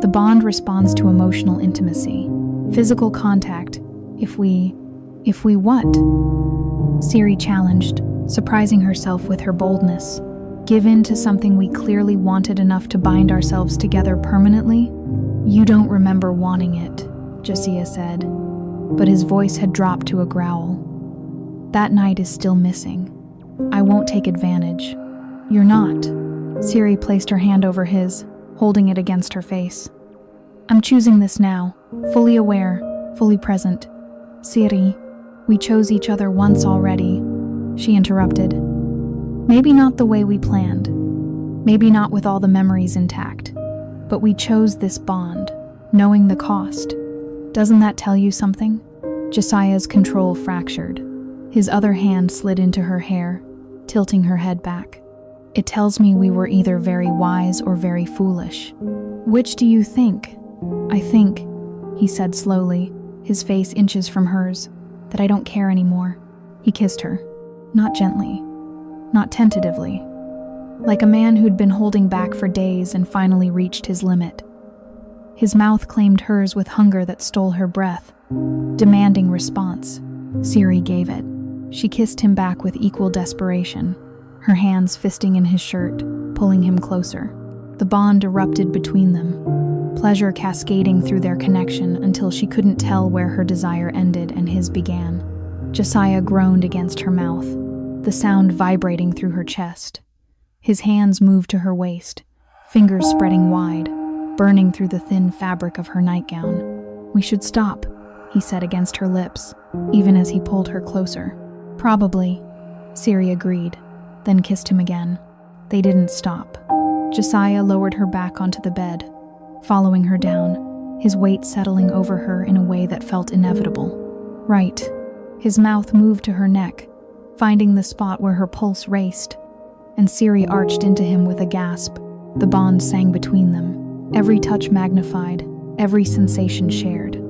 A: The bond responds to emotional intimacy, physical contact. If we what? Siri challenged, surprising herself with her boldness. Give in to something we clearly wanted enough to bind ourselves together permanently? You don't remember wanting it, Josiah said, but his voice had dropped to a growl. That night is still missing. I won't take advantage. You're not. Siri placed her hand over his, holding it against her face. I'm choosing this now, fully aware, fully present. Siri, we chose each other once already, she interrupted. Maybe not the way we planned, maybe not with all the memories intact, but we chose this bond, knowing the cost. Doesn't that tell you something? Josiah's control fractured. His other hand slid into her hair, tilting her head back. It tells me we were either very wise or very foolish. Which do you think? I think, he said slowly, his face inches from hers, that I don't care anymore. He kissed her, not gently, not tentatively, like a man who'd been holding back for days and finally reached his limit. His mouth claimed hers with hunger that stole her breath, demanding response. Siri gave it. She kissed him back with equal desperation, her hands fisting in his shirt, pulling him closer. The bond erupted between them, pleasure cascading through their connection until she couldn't tell where her desire ended and his began. Josiah groaned against her mouth, the sound vibrating through her chest. His hands moved to her waist, fingers spreading wide, burning through the thin fabric of her nightgown. We should stop, he said against her lips, even as he pulled her closer. Probably, Siri agreed, then kissed him again. They didn't stop. Josiah lowered her back onto the bed, following her down, his weight settling over her in a way that felt inevitable. Right. His mouth moved to her neck, finding the spot where her pulse raced, and Siri arched into him with a gasp. The bond sang between them, every touch magnified, every sensation shared.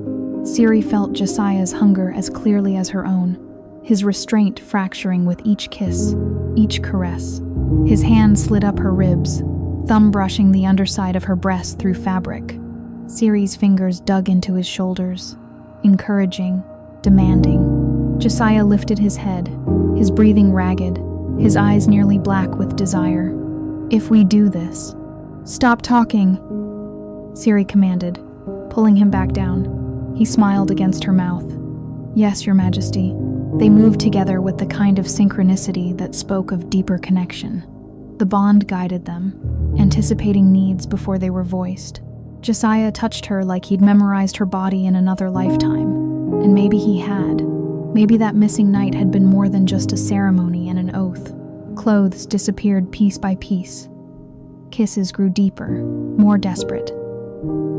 A: Siri felt Josiah's hunger as clearly as her own, his restraint fracturing with each kiss, each caress. His hand slid up her ribs, thumb brushing the underside of her breast through fabric. Siri's fingers dug into his shoulders, encouraging, demanding. Josiah lifted his head, his breathing ragged, his eyes nearly black with desire. If we do this, stop talking, Siri commanded, pulling him back down. He smiled against her mouth. Yes, Your Majesty. They moved together with the kind of synchronicity that spoke of deeper connection. The bond guided them, anticipating needs before they were voiced. Josiah touched her like he'd memorized her body in another lifetime. And maybe he had. Maybe that missing night had been more than just a ceremony and an oath. Clothes disappeared piece by piece. Kisses grew deeper, more desperate.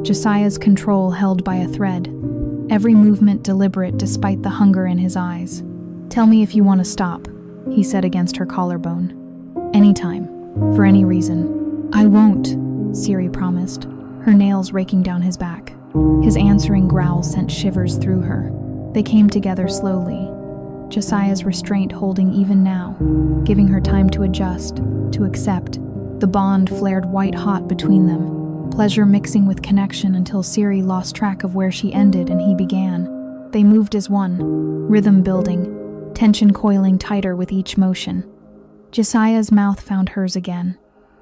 A: Josiah's control held by a thread, every movement deliberate despite the hunger in his eyes. "Tell me if you want to stop," he said against her collarbone. "Anytime, for any reason." "I won't," Siri promised, her nails raking down his back. His answering growl sent shivers through her. They came together slowly, Josiah's restraint holding even now, giving her time to adjust, to accept. The bond flared white-hot between them, pleasure mixing with connection until Siri lost track of where she ended and he began. They moved as one, rhythm building, tension coiling tighter with each motion. Josiah's mouth found hers again,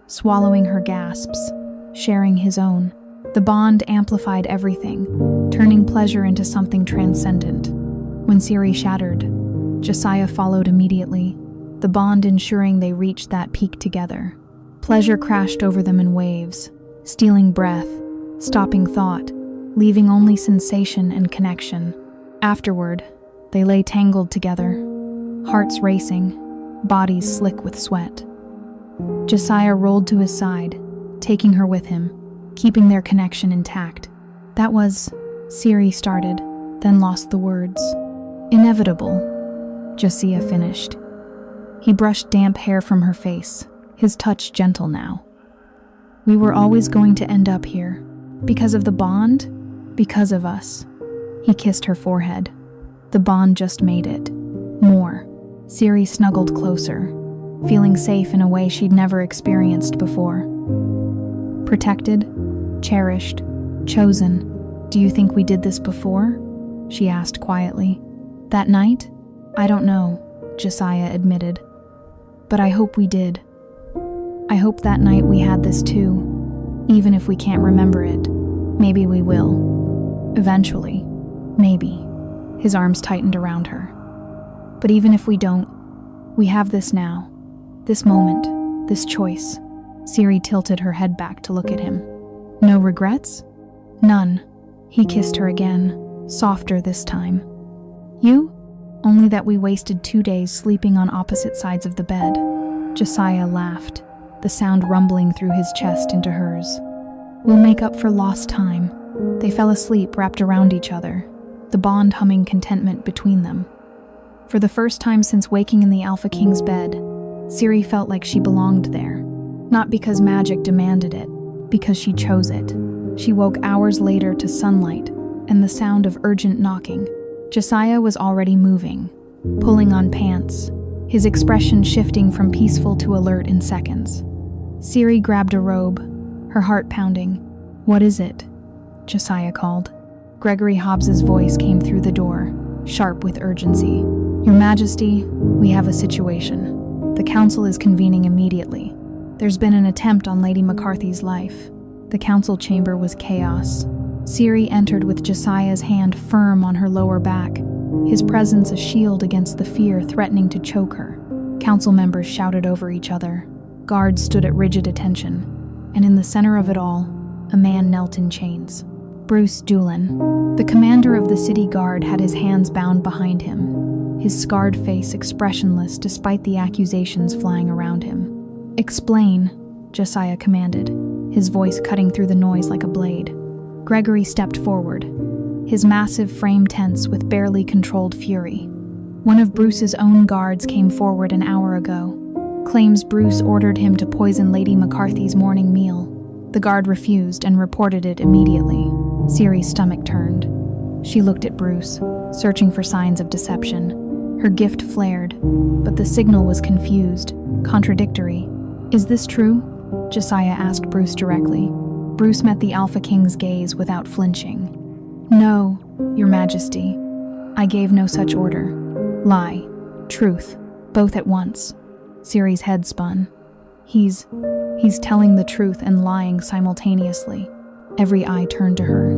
A: swallowing her gasps, sharing his own. The bond amplified everything, turning pleasure into something transcendent. When Siri shattered, Josiah followed immediately, the bond ensuring they reached that peak together. Pleasure crashed over them in waves, stealing breath, stopping thought, leaving only sensation and connection. Afterward, they lay tangled together, hearts racing, bodies slick with sweat. Josiah rolled to his side, taking her with him, keeping their connection intact. "That was," Siri started, then lost the words. "Inevitable," Josiah finished. He brushed damp hair from her face, his touch gentle now. "We were always going to end up here. Because of the bond, because of us." He kissed her forehead. The bond just made it. More. Siri snuggled closer, feeling safe in a way she'd never experienced before. "Protected, cherished, chosen. Do you think we did this before?" she asked quietly. "That night? I don't know," Josiah admitted. "But I hope we did. I hope that night we had this too. Even if we can't remember it, maybe we will. Eventually. Maybe." His arms tightened around her. "But even if we don't, we have this now. This moment, this choice." Siri tilted her head back to look at him. "No regrets?" "None." He kissed her again, softer this time. "You? Only that we wasted 2 days sleeping on opposite sides of the bed." Josiah laughed, the sound rumbling through his chest into hers. "We'll make up for lost time." They fell asleep wrapped around each other, the bond humming contentment between them. For the first time since waking in the Alpha King's bed, Siri felt like she belonged there. Not because magic demanded it, because she chose it. She woke hours later to sunlight and the sound of urgent knocking. Josiah was already moving, pulling on pants, his expression shifting from peaceful to alert in seconds. Siri grabbed a robe, her heart pounding. "What is it?" Josiah called. Gregory Hobbs's voice came through the door, sharp with urgency. "Your Majesty, we have a situation. The council is convening immediately. There's been an attempt on Lady McCarthy's life." The council chamber was chaos. Siri entered with Josiah's hand firm on her lower back, his presence a shield against the fear threatening to choke her. Council members shouted over each other. Guards stood at rigid attention. And in the center of it all, a man knelt in chains. Bruce Doolin, the commander of the city guard, had his hands bound behind him, his scarred face expressionless despite the accusations flying around him. "Explain," Josiah commanded, his voice cutting through the noise like a blade. Gregory stepped forward, his massive frame tense with barely controlled fury. One of Bruce's own guards came forward an hour ago, claims Bruce ordered him to poison Lady McCarthy's morning meal. The guard refused and reported it immediately. Siri's stomach turned. She looked at Bruce, searching for signs of deception. Her gift flared, but the signal was confused, contradictory. "Is this true?" Josiah asked Bruce directly. Bruce met the Alpha King's gaze without flinching. "No, Your Majesty. I gave no such order. Lie, truth, both at once." Siri's head spun. He's telling the truth and lying simultaneously. Every eye turned to her.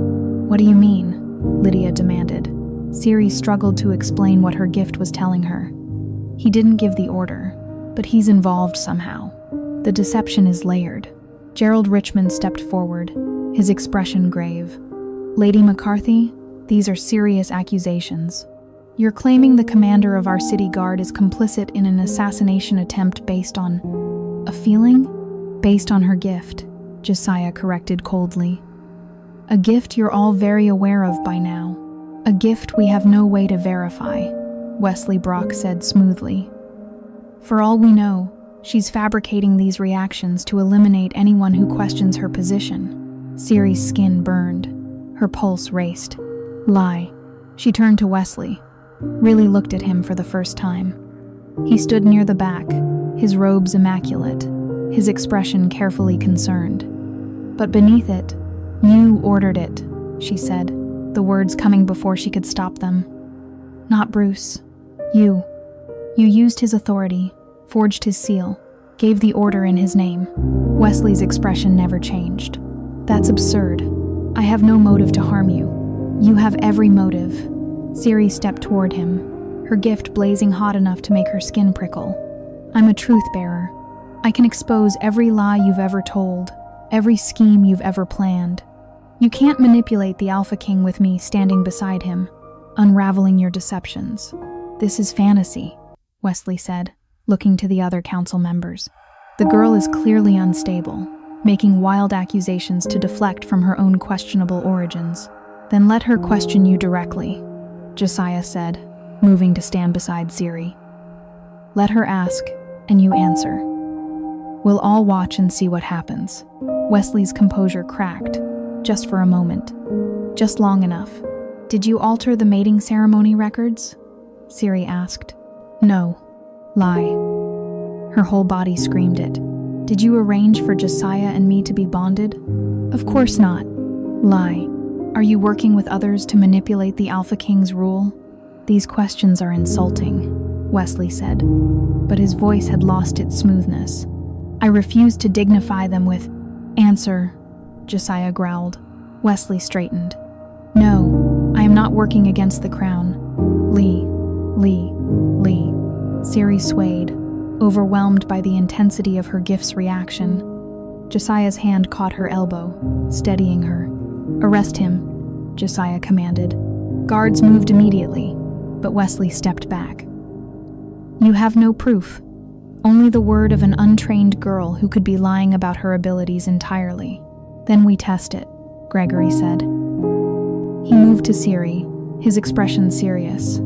A: "What do you mean?" Lydia demanded. Siri struggled to explain what her gift was telling her. He didn't give the order, but he's involved somehow. The deception is layered. Gerald Richmond stepped forward, his expression grave. Lady McCarthy, these are serious accusations. You're claiming the commander of our city guard is complicit in an assassination attempt based on a feeling? Based on her gift, Josiah corrected coldly. A gift you're all very aware of by now. A gift we have no way to verify, Wesley Brock said smoothly. For all we know, she's fabricating these reactions to eliminate anyone who questions her position. Siri's skin burned. Her pulse raced. Lie. She turned to Wesley, really looked at him for the first time. He stood near the back, his robes immaculate, his expression carefully concerned. But beneath it, "You ordered it," she said, the words coming before she could stop them. "Not Bruce. You. You used his authority, forged his seal, gave the order in his name." Wesley's expression never changed. "That's absurd. I have no motive to harm you. You have every motive." Siri stepped toward him, her gift blazing hot enough to make her skin prickle. "I'm a truth-bearer. I can expose every lie you've ever told, every scheme you've ever planned. You can't manipulate the Alpha King with me standing beside him, unraveling your deceptions. This is fantasy," Wesley said, looking to the other council members. "The girl is clearly unstable, making wild accusations to deflect from her own questionable origins. Then let her question you directly," Josiah said, moving to stand beside Siri. "Let her ask, and you answer. We'll all watch and see what happens." Wesley's composure cracked, just for a moment. Just long enough. "Did you alter the mating ceremony records?" Siri asked. "No." Lie. Her whole body screamed it. "Did you arrange for Josiah and me to be bonded?" "Of course not." Lie. "Are you working with others to manipulate the Alpha King's rule?" "These questions are insulting," Wesley said, but his voice had lost its smoothness. "I refuse to dignify them with answer," Josiah growled. Wesley straightened. "No, I am not working against the crown." Lee. Siri swayed, overwhelmed by the intensity of her gift's reaction. Josiah's hand caught her elbow, steadying her. "Arrest him," Josiah commanded. Guards moved immediately, but Wesley stepped back. "You have no proof. Only the word of an untrained girl who could be lying about her abilities entirely. Then we test it," Gregory said. He moved to Siri, his expression serious.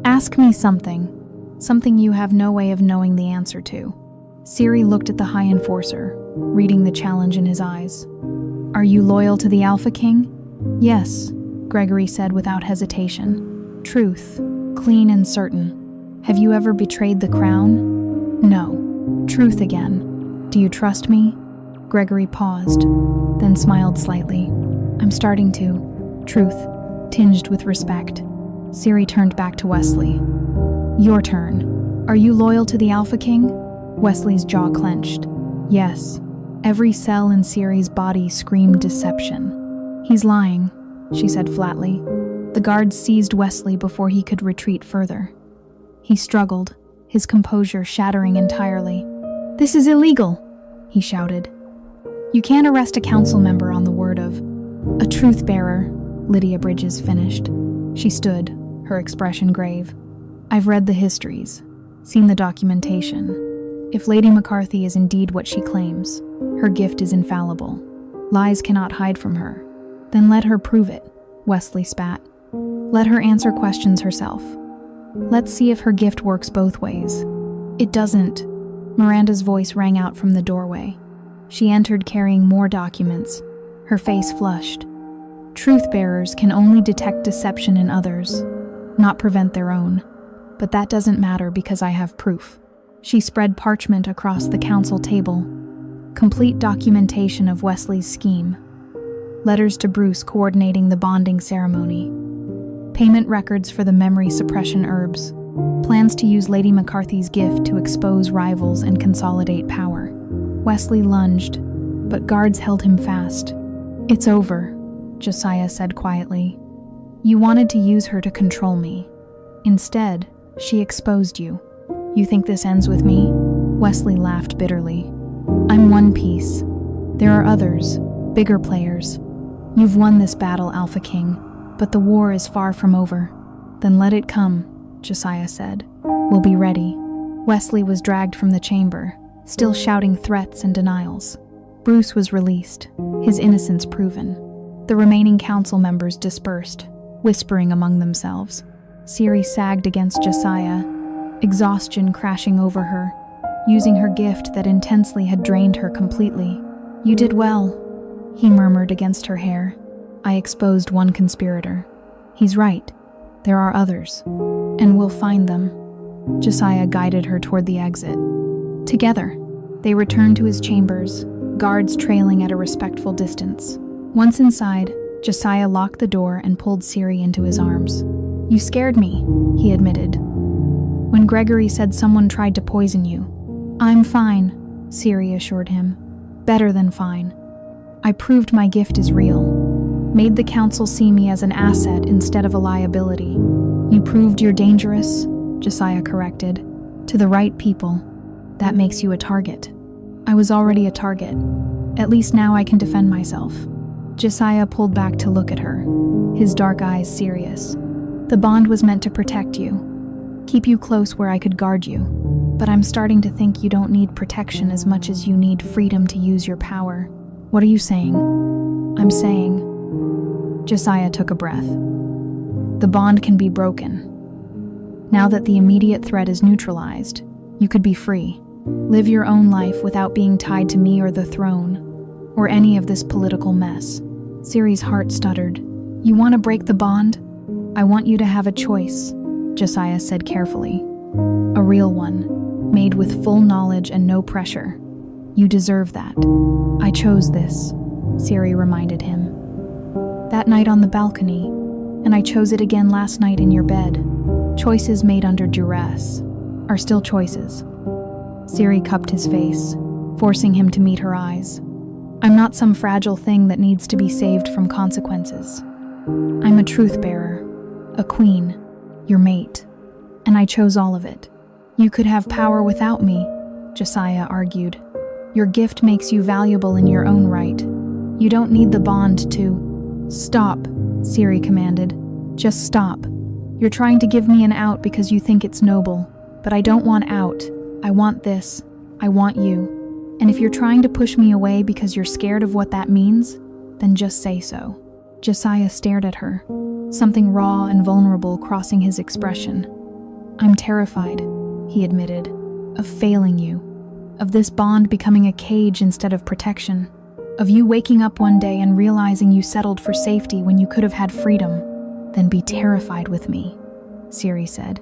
A: "Ask me something you have no way of knowing the answer to." Siri looked at the High Enforcer, reading the challenge in his eyes. "Are you loyal to the Alpha King?" "Yes," Gregory said without hesitation. "Truth, clean and certain. Have you ever betrayed the crown?" "No." "Truth again. Do you trust me?" Gregory paused, then smiled slightly. "I'm starting to." Truth, tinged with respect. Siri turned back to Wesley. "Your turn. Are you loyal to the Alpha King?" Wesley's jaw clenched. "Yes." Every cell in Siri's body screamed deception. "He's lying," she said flatly. The guards seized Wesley before he could retreat further. He struggled, his composure shattering entirely. "This is illegal," he shouted. "You can't arrest a council member on the word of a truth-bearer," Lydia Bridges finished. She stood, her expression grave. "I've read the histories, seen the documentation. If Lady McCarthy is indeed what she claims, her gift is infallible. Lies cannot hide from her. Then let her prove it," Wesley spat. "Let her answer questions herself. Let's see if her gift works both ways." "It doesn't." Miranda's voice rang out from the doorway. She entered carrying more documents, her face flushed. "Truth-bearers can only detect deception in others, not prevent their own. But that doesn't matter because I have proof." She spread parchment across the council table. Complete documentation of Wesley's scheme. Letters to Bruce coordinating the bonding ceremony. Payment records for the memory suppression herbs. Plans to use Lady McCarthy's gift to expose rivals and consolidate power. Wesley lunged, but guards held him fast. "It's over," Josiah said quietly. "You wanted to use her to control me. Instead, she exposed you. You think this ends with me?" Wesley laughed bitterly. "I'm one piece. There are others, bigger players. You've won this battle, Alpha King, but the war is far from over." "Then let it come," Josiah said. "We'll be ready." Wesley was dragged from the chamber, still shouting threats and denials. Bruce was released, his innocence proven. The remaining council members dispersed, whispering among themselves. Ciri sagged against Josiah, exhaustion crashing over her, using her gift that intensely had drained her completely. "You did well," he murmured against her hair. "I exposed one conspirator. He's right. There are others, and we'll find them." Josiah guided her toward the exit. Together, they returned to his chambers, guards trailing at a respectful distance. Once inside, Josiah locked the door and pulled Ciri into his arms. "You scared me," he admitted. "When Gregory said someone tried to poison you." "I'm fine," Ciri assured him. "Better than fine. I proved my gift is real. Made the council see me as an asset instead of a liability." "You proved you're dangerous," Josiah corrected. "To the right people. That makes you a target." "I was already a target. At least now I can defend myself." Josiah pulled back to look at her, his dark eyes serious. "The bond was meant to protect you, keep you close where I could guard you. But I'm starting to think you don't need protection as much as you need freedom to use your power." "What are you saying?" "I'm saying..." Josiah took a breath. "The bond can be broken. Now that the immediate threat is neutralized, you could be free. Live your own life without being tied to me or the throne, or any of this political mess." Ciri's heart stuttered. "You want to break the bond?" "I want you to have a choice," Josiah said carefully. "A real one, made with full knowledge and no pressure. You deserve that." "I chose this," Ciri reminded him. "That night on the balcony, and I chose it again last night in your bed. Choices made under duress are still choices." Ciri cupped his face, forcing him to meet her eyes. "I'm not some fragile thing that needs to be saved from consequences. I'm a truth bearer, a queen, your mate, and I chose all of it." "You could have power without me," Josiah argued. "Your gift makes you valuable in your own right. You don't need the bond to..." "Stop," Ciri commanded. "Just stop. You're trying to give me an out because you think it's noble, but I don't want out. I want this. I want you. And if you're trying to push me away because you're scared of what that means, then just say so." Josiah stared at her, something raw and vulnerable crossing his expression. "I'm terrified," he admitted, "of failing you, of this bond becoming a cage instead of protection, of you waking up one day and realizing you settled for safety when you could have had freedom." "Then be terrified with me," Ciri said.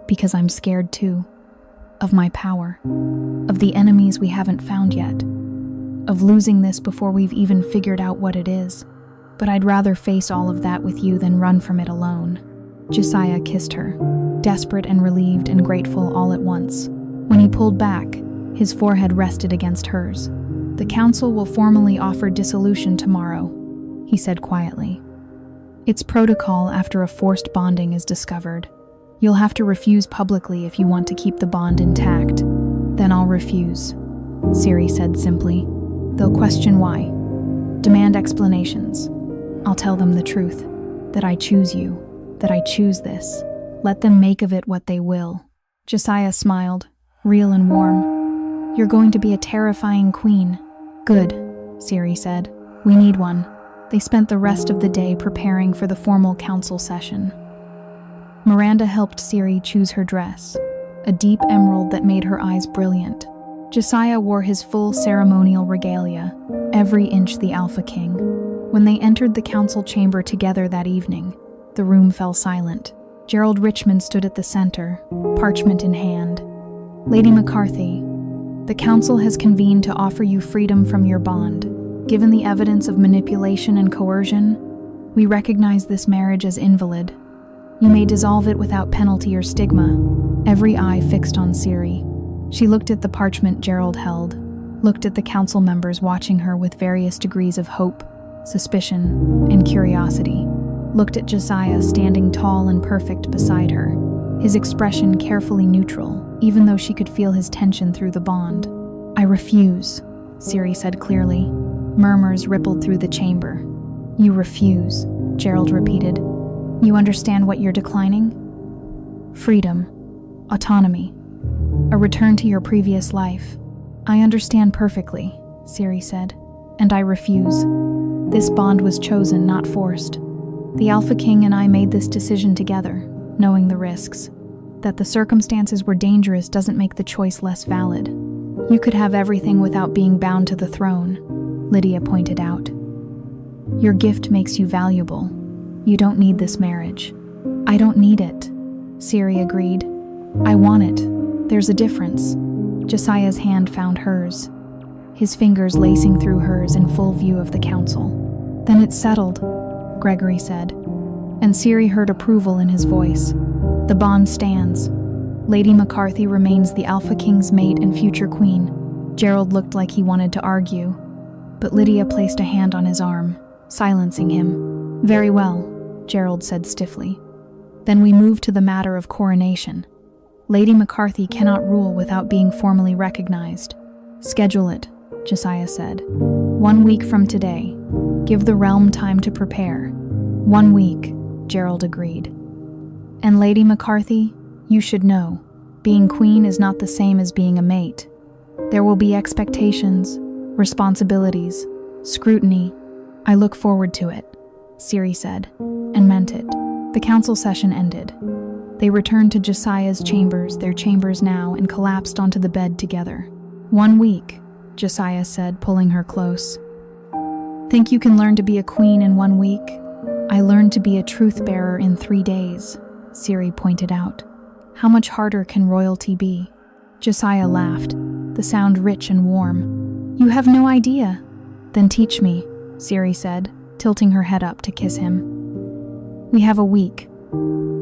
A: "Because I'm scared too. Of my power. Of the enemies we haven't found yet. Of losing this before we've even figured out what it is. But I'd rather face all of that with you than run from it alone." Josiah kissed her, desperate and relieved and grateful all at once. When he pulled back, his forehead rested against hers. "The council will formally offer dissolution tomorrow," he said quietly. "It's protocol after a forced bonding is discovered. You'll have to refuse publicly if you want to keep the bond intact." "Then I'll refuse," Ciri said simply. "They'll question why. Demand explanations. I'll tell them the truth, that I choose you, that I choose this. Let them make of it what they will." Josiah smiled, real and warm. "You're going to be a terrifying queen." "Good," Ciri said. "We need one." They spent the rest of the day preparing for the formal council session. Miranda helped Ciri choose her dress, a deep emerald that made her eyes brilliant. Josiah wore his full ceremonial regalia, every inch the Alpha King. When they entered the council chamber together that evening, the room fell silent. Gerald Richmond stood at the center, parchment in hand. "Lady McCarthy, the council has convened to offer you freedom from your bond. Given the evidence of manipulation and coercion, we recognize this marriage as invalid. You may dissolve it without penalty or stigma." Every eye fixed on Ciri. She looked at the parchment Gerald held, looked at the council members watching her with various degrees of hope. suspicion, and curiosity, looked at Josiah standing tall and perfect beside her, his expression carefully neutral, even though she could feel his tension through the bond. "I refuse," Ciri said clearly. Murmurs rippled through the chamber. "You refuse," Gerald repeated. "You understand what you're declining?" "Freedom, autonomy, a return to your previous life." "I understand perfectly," Ciri said, "and I refuse. This bond was chosen, not forced. The Alpha King and I made this decision together, knowing the risks. That the circumstances were dangerous doesn't make the choice less valid. You could have everything without being bound to the throne," Lydia pointed out. "Your gift makes you valuable. You don't need this marriage." "I don't need it," Ciri agreed. "I want it. There's a difference." Josiah's hand found hers, his fingers lacing through hers in full view of the council. "Then it's settled," Gregory said, and Ciri heard approval in his voice. "The bond stands. Lady McCarthy remains the Alpha King's mate and future queen." Gerald looked like he wanted to argue, but Lydia placed a hand on his arm, silencing him. "Very well," Gerald said stiffly. "Then we move to the matter of coronation. Lady McCarthy cannot rule without being formally recognized." "Schedule it," Josiah said. "1 week from today. Give the realm time to prepare." 1 week, Gerald agreed. "And Lady McCarthy, you should know, being queen is not the same as being a mate. There will be expectations, responsibilities, scrutiny. I look forward to it," Ciri said, and meant it. The council session ended. They returned to Josiah's chambers, their chambers now, and collapsed onto the bed together. 1 week, Josiah said, pulling her close. "Think you can learn to be a queen in 1 week? I learned to be a truth-bearer in 3 days, Ciri pointed out. "How much harder can royalty be?" Josiah laughed, the sound rich and warm. "You have no idea." "Then teach me," Ciri said, tilting her head up to kiss him. "We have a week.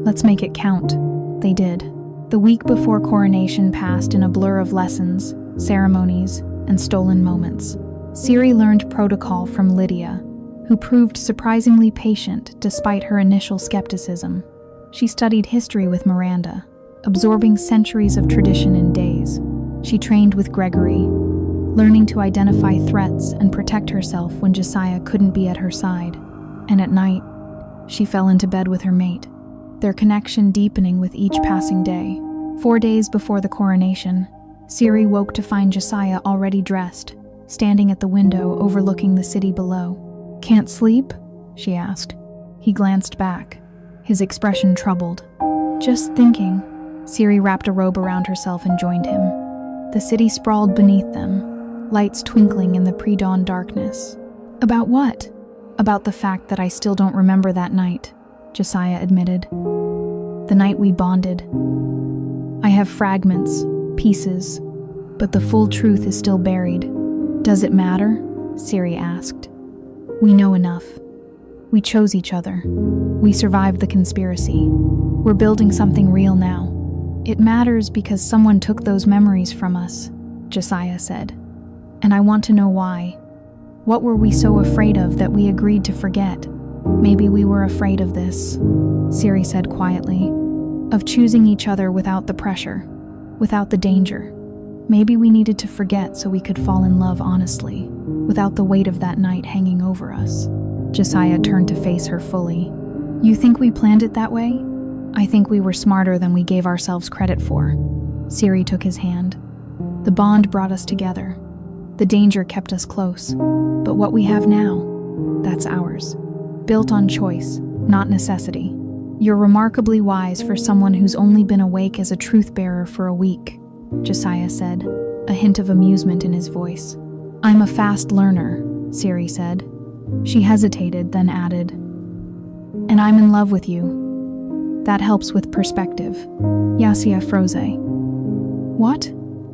A: Let's make it count." They did. The week before coronation passed in a blur of lessons, ceremonies, and stolen moments. Ciri learned protocol from Lydia, who proved surprisingly patient despite her initial skepticism. She studied history with Miranda, absorbing centuries of tradition in days. She trained with Gregory, learning to identify threats and protect herself when Josiah couldn't be at her side. And at night, she fell into bed with her mate, their connection deepening with each passing day. 4 days before the coronation, Ciri woke to find Josiah already dressed, standing at the window overlooking the city below. "Can't sleep?" she asked. He glanced back, his expression troubled. "Just thinking." Ciri wrapped a robe around herself and joined him. The city sprawled beneath them, lights twinkling in the pre-dawn darkness. "About what?" "About the fact that I still don't remember that night," Josiah admitted. "The night we bonded. I have fragments, pieces, but the full truth is still buried." "Does it matter?" Ciri asked. "We know enough. We chose each other. We survived the conspiracy. We're building something real now. It matters because someone took those memories from us," Josiah said. "And I want to know why. What were we so afraid of that we agreed to forget?" "Maybe we were afraid of this," Ciri said quietly. "Of choosing each other without the pressure, without the danger. Maybe we needed to forget so we could fall in love honestly, without the weight of that night hanging over us." Josiah turned to face her fully. "You think we planned it that way?" "I think we were smarter than we gave ourselves credit for." Ciri took his hand. "The bond brought us together. The danger kept us close. But what we have now, that's ours. Built on choice, not necessity. You're remarkably wise for someone who's only been awake as a truth-bearer for a week," Josiah said, a hint of amusement in his voice. "I'm a fast learner," Ciri said. She hesitated, then added, "And I'm in love with you. That helps with perspective. Yasia froze. "What?"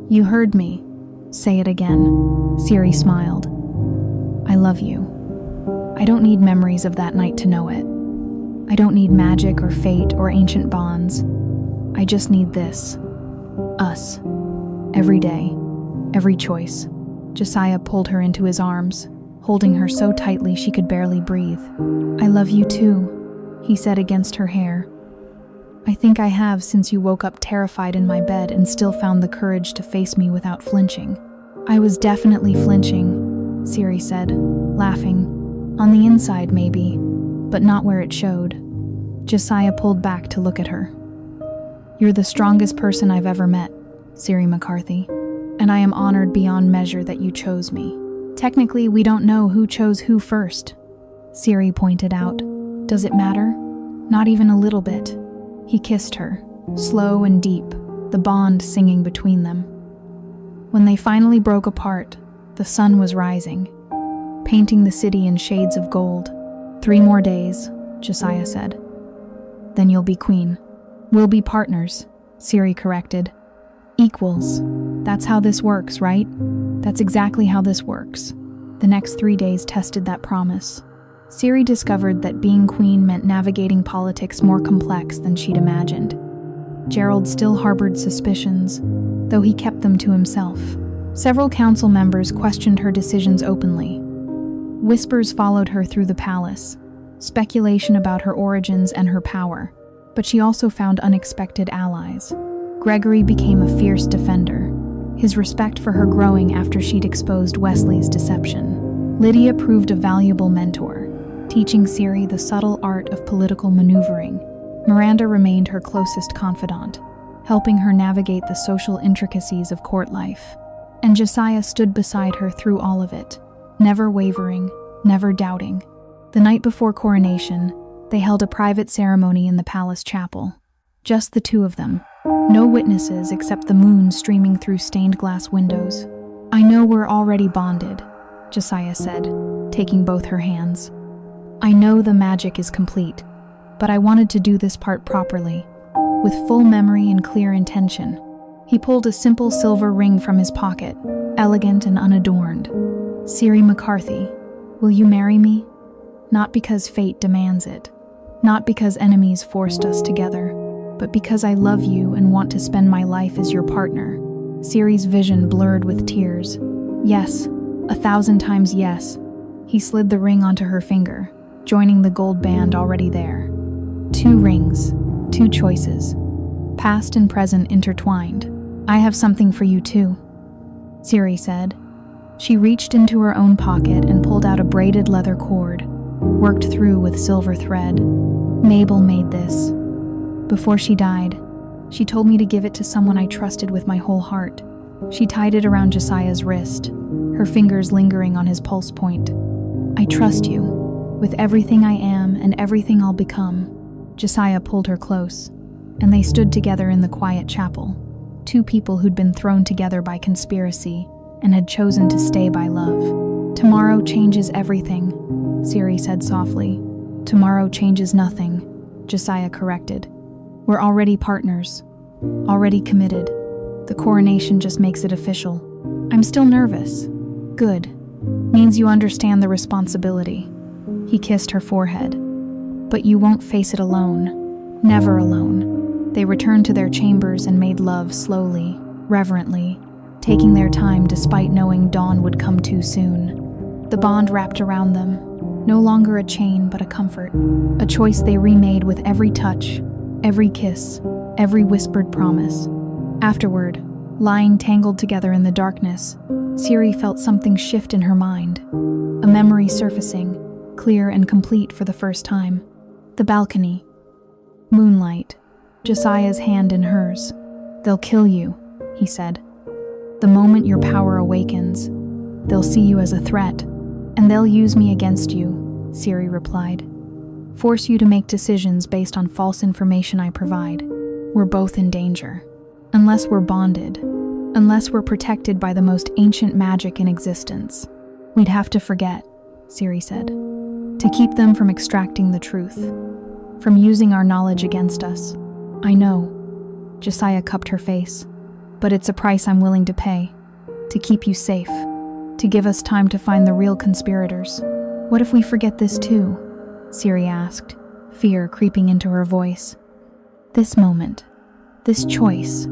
A: "You heard me. Say it again." Ciri smiled. "I love you. I don't need memories of that night to know it. I don't need magic or fate or ancient bonds. I just need this. Us. Every day. Every choice." Josiah pulled her into his arms, holding her so tightly she could barely breathe. "I love you too," he said against her hair. "I think I have since you woke up terrified in my bed and still found the courage to face me without flinching." "I was definitely flinching," Siri said, laughing. "On the inside, maybe, but not where it showed." Josiah pulled back to look at her. "You're the strongest person I've ever met, Siri McCarthy, and I am honored beyond measure that you chose me." "Technically, we don't know who chose who first," Siri pointed out. "Does it matter?" "Not even a little bit." He kissed her, slow and deep, the bond singing between them. When they finally broke apart, the sun was rising, painting the city in shades of gold. "3 more days," Josiah said. "Then you'll be queen." "We'll be partners," Siri corrected. "Equals. That's how this works, right?" "That's exactly how this works." The next 3 days tested that promise. Siri discovered that being queen meant navigating politics more complex than she'd imagined. Gerald still harbored suspicions, though he kept them to himself. Several council members questioned her decisions openly. Whispers followed her through the palace, speculation about her origins and her power, but she also found unexpected allies. Gregory became a fierce defender, his respect for her growing after she'd exposed Wesley's deception. Lydia proved a valuable mentor, teaching Siri the subtle art of political maneuvering. Miranda remained her closest confidant, helping her navigate the social intricacies of court life. And Josiah stood beside her through all of it, never wavering, never doubting. The night before coronation, they held a private ceremony in the palace chapel. Just the two of them. No witnesses except the moon streaming through stained glass windows. "I know we're already bonded," Josiah said, taking both her hands. "I know the magic is complete, but I wanted to do this part properly, with full memory and clear intention." He pulled a simple silver ring from his pocket, elegant and unadorned. "Siri McCarthy, will you marry me? Not because fate demands it, not because enemies forced us together, but because I love you and want to spend my life as your partner." Siri's vision blurred with tears. "Yes, 1,000 times yes." He slid the ring onto her finger, joining the gold band already there. 2 rings, 2 choices, past and present intertwined. "I have something for you too," Siri said. She reached into her own pocket and pulled out a braided leather cord, worked through with silver thread. "Mabel made this. Before she died, she told me to give it to someone I trusted with my whole heart." She tied it around Josiah's wrist, her fingers lingering on his pulse point. "I trust you, with everything I am and everything I'll become." Josiah pulled her close, and they stood together in the quiet chapel, 2 people who'd been thrown together by conspiracy and had chosen to stay by love. "Tomorrow changes everything," Siri said softly. "Tomorrow changes nothing," Josiah corrected. "We're already partners, already committed. The coronation just makes it official." "I'm still nervous." "Good. Means you understand the responsibility." He kissed her forehead. "But you won't face it alone. Never alone." They returned to their chambers and made love slowly, reverently, taking their time despite knowing dawn would come too soon. The bond wrapped around them, no longer a chain but a comfort, a choice they remade with every touch, every kiss, every whispered promise. Afterward, lying tangled together in the darkness, Siri felt something shift in her mind, a memory surfacing, clear and complete for the first time. The balcony. Moonlight. Josiah's hand in hers. "They'll kill you," he said. "The moment your power awakens, they'll see you as a threat, and they'll use me against you," Siri replied. "Force you to make decisions based on false information I provide. We're both in danger. Unless we're bonded, unless we're protected by the most ancient magic in existence. We'd have to forget," Siri said, "to keep them from extracting the truth, from using our knowledge against us." "I know," Josiah cupped her face, "but it's a price I'm willing to pay, to keep you safe, to give us time to find the real conspirators." "What if we forget this too?" Siri asked, fear creeping into her voice. "This moment, this choice,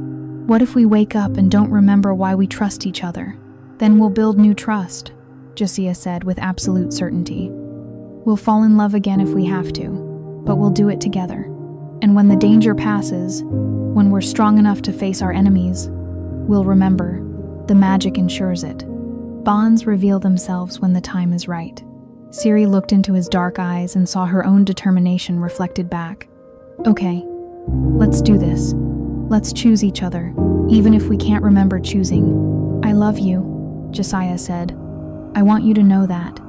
A: what if we wake up and don't remember why we trust each other? Then we'll build new trust, Josiah said with absolute certainty. We'll fall in love again if we have to, but we'll do it together. And when the danger passes, when we're strong enough to face our enemies, we'll remember, the magic ensures it. Bonds reveal themselves when the time is right. Siri looked into his dark eyes and saw her own determination reflected back. Okay, let's do this. Let's choose each other, even if we can't remember choosing. I love you, Josiah said. I want you to know that.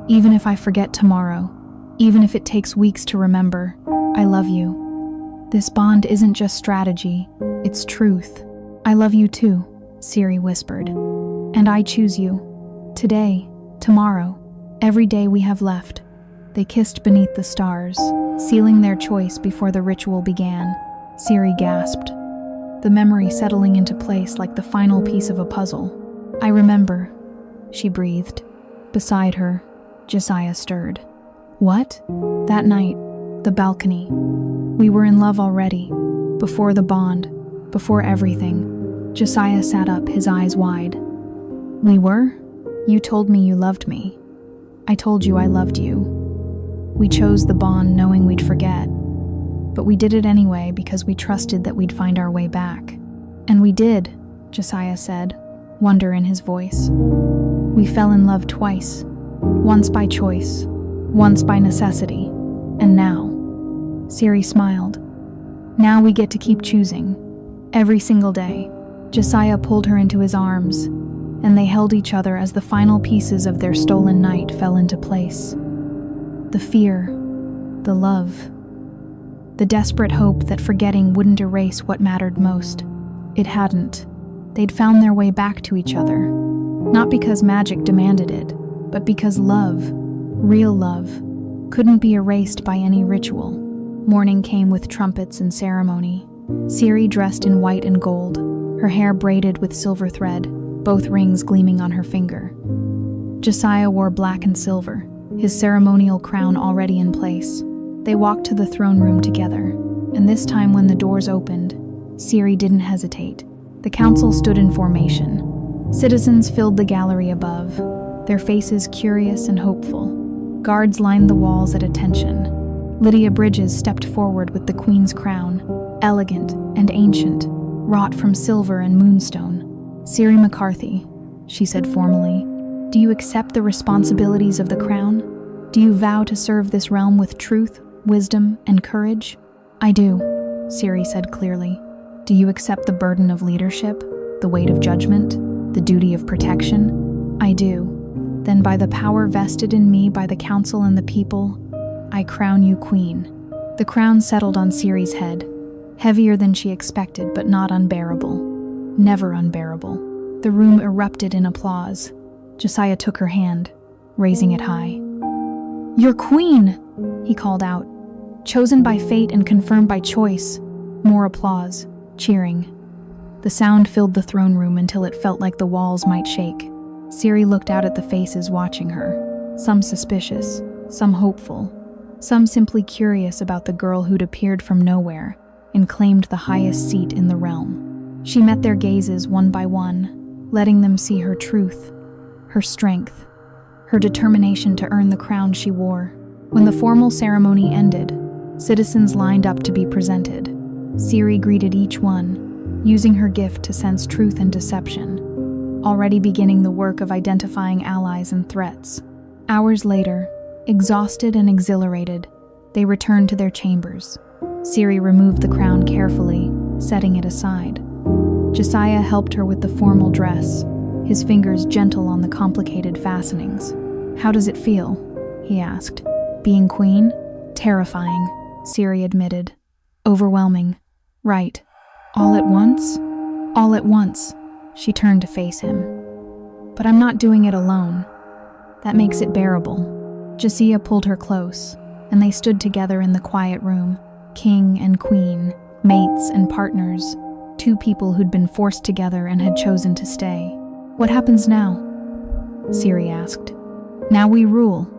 A: Even if I forget tomorrow, even if it takes weeks to remember, I love you. This bond isn't just strategy, it's truth. I love you too, Siri whispered. And I choose you. Today, tomorrow, every day we have left. They kissed beneath the stars, sealing their choice before the ritual began. Siri gasped, the memory settling into place like the final piece of a puzzle. I remember, she breathed. Beside her, Josiah stirred. What? That night, the balcony. We were in love already, before the bond, before everything. Josiah sat up, his eyes wide. We were? You told me you loved me. I told you I loved you. We chose the bond knowing we'd forget. But we did it anyway because we trusted that we'd find our way back. And we did, Josiah said, wonder in his voice. We fell in love twice, once by choice, once by necessity, and now. Siri smiled. Now we get to keep choosing, every single day. Josiah pulled her into his arms, and they held each other as the final pieces of their stolen night fell into place. The fear, the love, the desperate hope that forgetting wouldn't erase what mattered most. It hadn't. They'd found their way back to each other, not because magic demanded it, but because love, real love, couldn't be erased by any ritual. Morning came with trumpets and ceremony. Siri dressed in white and gold, her hair braided with silver thread, both rings gleaming on her finger. Josiah wore black and silver, his ceremonial crown already in place. They walked to the throne room together, and this time when the doors opened, Siri didn't hesitate. The council stood in formation. Citizens filled the gallery above, their faces curious and hopeful. Guards lined the walls at attention. Lydia Bridges stepped forward with the Queen's crown, elegant and ancient, wrought from silver and moonstone. Siri McCarthy, she said formally, do you accept the responsibilities of the crown? Do you vow to serve this realm with truth, wisdom, and courage? I do, Siri said clearly. Do you accept the burden of leadership, the weight of judgment, the duty of protection? I do. Then by the power vested in me by the council and the people, I crown you queen. The crown settled on Siri's head, heavier than she expected but not unbearable. Never unbearable. The room erupted in applause. Josiah took her hand, raising it high. You're queen, he called out. Chosen by fate and confirmed by choice. More applause, cheering. The sound filled the throne room until it felt like the walls might shake. Siri looked out at the faces watching her, some suspicious, some hopeful, some simply curious about the girl who'd appeared from nowhere and claimed the highest seat in the realm. She met their gazes one by one, letting them see her truth, her strength, her determination to earn the crown she wore. When the formal ceremony ended, citizens lined up to be presented. Siri greeted each one, using her gift to sense truth and deception, already beginning the work of identifying allies and threats. Hours later, exhausted and exhilarated, they returned to their chambers. Siri removed the crown carefully, setting it aside. Josiah helped her with the formal dress, his fingers gentle on the complicated fastenings. How does it feel? He asked. Being queen? Terrifying, Siri admitted. Overwhelming. Right. All at once? All at once. She turned to face him. But I'm not doing it alone. That makes it bearable. Josiah pulled her close, and they stood together in the quiet room, king and queen, mates and partners, two people who'd been forced together and had chosen to stay. What happens now? Siri asked. Now we rule,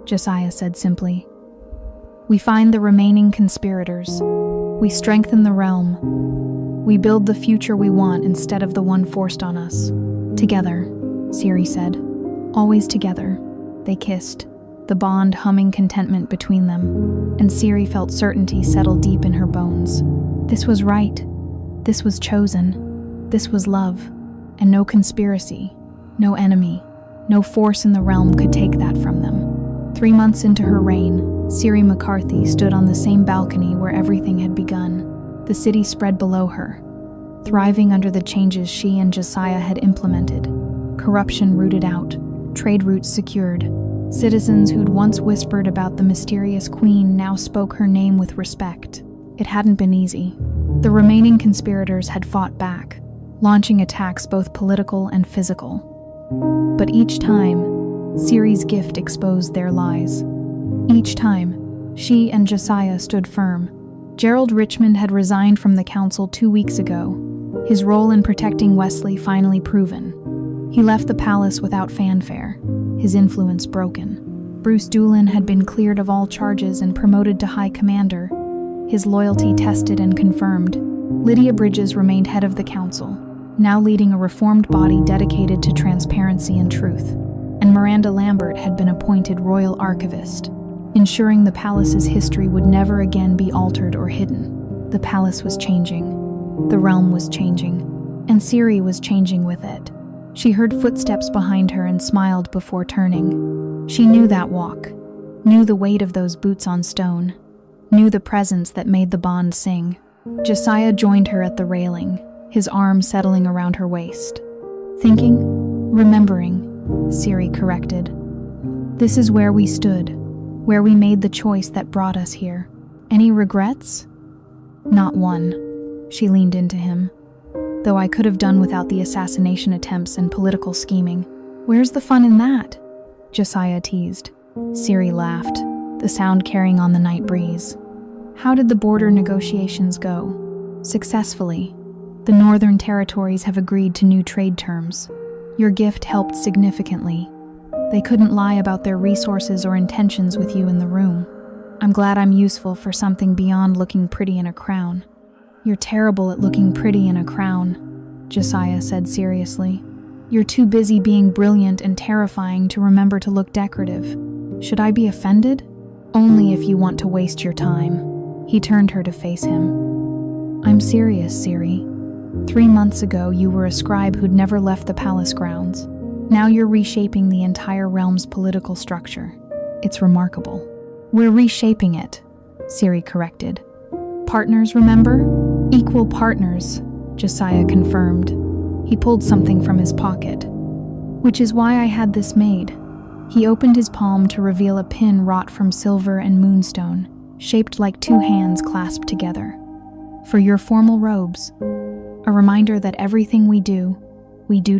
A: Josiah said simply. We find the remaining conspirators. We strengthen the realm. We build the future we want instead of the one forced on us. Together, Siri said. always together. They kissed, the bond humming contentment between them, and Ciri felt certainty settle deep in her bones. This was right. This was chosen. This was love. And no conspiracy, no enemy, no force in the realm could take that from them. 3 months into her reign, Ciri McCarthy stood on the same balcony where everything had begun. The city spread below her, thriving under the changes she and Josiah had implemented. Corruption rooted out, trade routes secured. Citizens who'd once whispered about the mysterious queen now spoke her name with respect. It hadn't been easy. The remaining conspirators had fought back, launching attacks both political and physical. But each time, Ciri's gift exposed their lies. Each time, she and Josiah stood firm. Gerald Richmond had resigned from the council 2 weeks ago, his role in protecting Wesley finally proven. He left the palace without fanfare, his influence broken. Bruce Doolin had been cleared of all charges and promoted to High Commander, his loyalty tested and confirmed. Lydia Bridges remained head of the council, now leading a reformed body dedicated to transparency and truth. And Miranda Lambert had been appointed royal archivist, ensuring the palace's history would never again be altered or hidden. The palace was changing, the realm was changing, and Ciri was changing with it. She heard footsteps behind her and smiled before turning. She knew that walk, knew the weight of those boots on stone, knew the presence that made the bond sing. Josiah joined her at the railing, his arm settling around her waist. Thinking? Remembering, Ciri corrected. This is where we stood, where we made the choice that brought us here. Any regrets? Not one. She leaned into him. Though I could have done without the assassination attempts and political scheming. Where's the fun in that? Josiah teased. Ciri laughed, the sound carrying on the night breeze. How did the border negotiations go? Successfully. The Northern Territories have agreed to new trade terms. Your gift helped significantly. They couldn't lie about their resources or intentions with you in the room. I'm glad I'm useful for something beyond looking pretty in a crown. You're terrible at looking pretty in a crown, Josiah said seriously. You're too busy being brilliant and terrifying to remember to look decorative. Should I be offended? Only if you want to waste your time. He turned her to face him. I'm serious, Ciri. 3 months ago, you were a scribe who'd never left the palace grounds. Now you're reshaping the entire realm's political structure. It's remarkable. We're reshaping it, Ciri corrected. Partners, remember? Equal partners, Josiah confirmed. He pulled something from his pocket. Which is why I had this made. He opened his palm to reveal a pin wrought from silver and moonstone, shaped like 2 hands clasped together. For your formal robes, a reminder that everything we do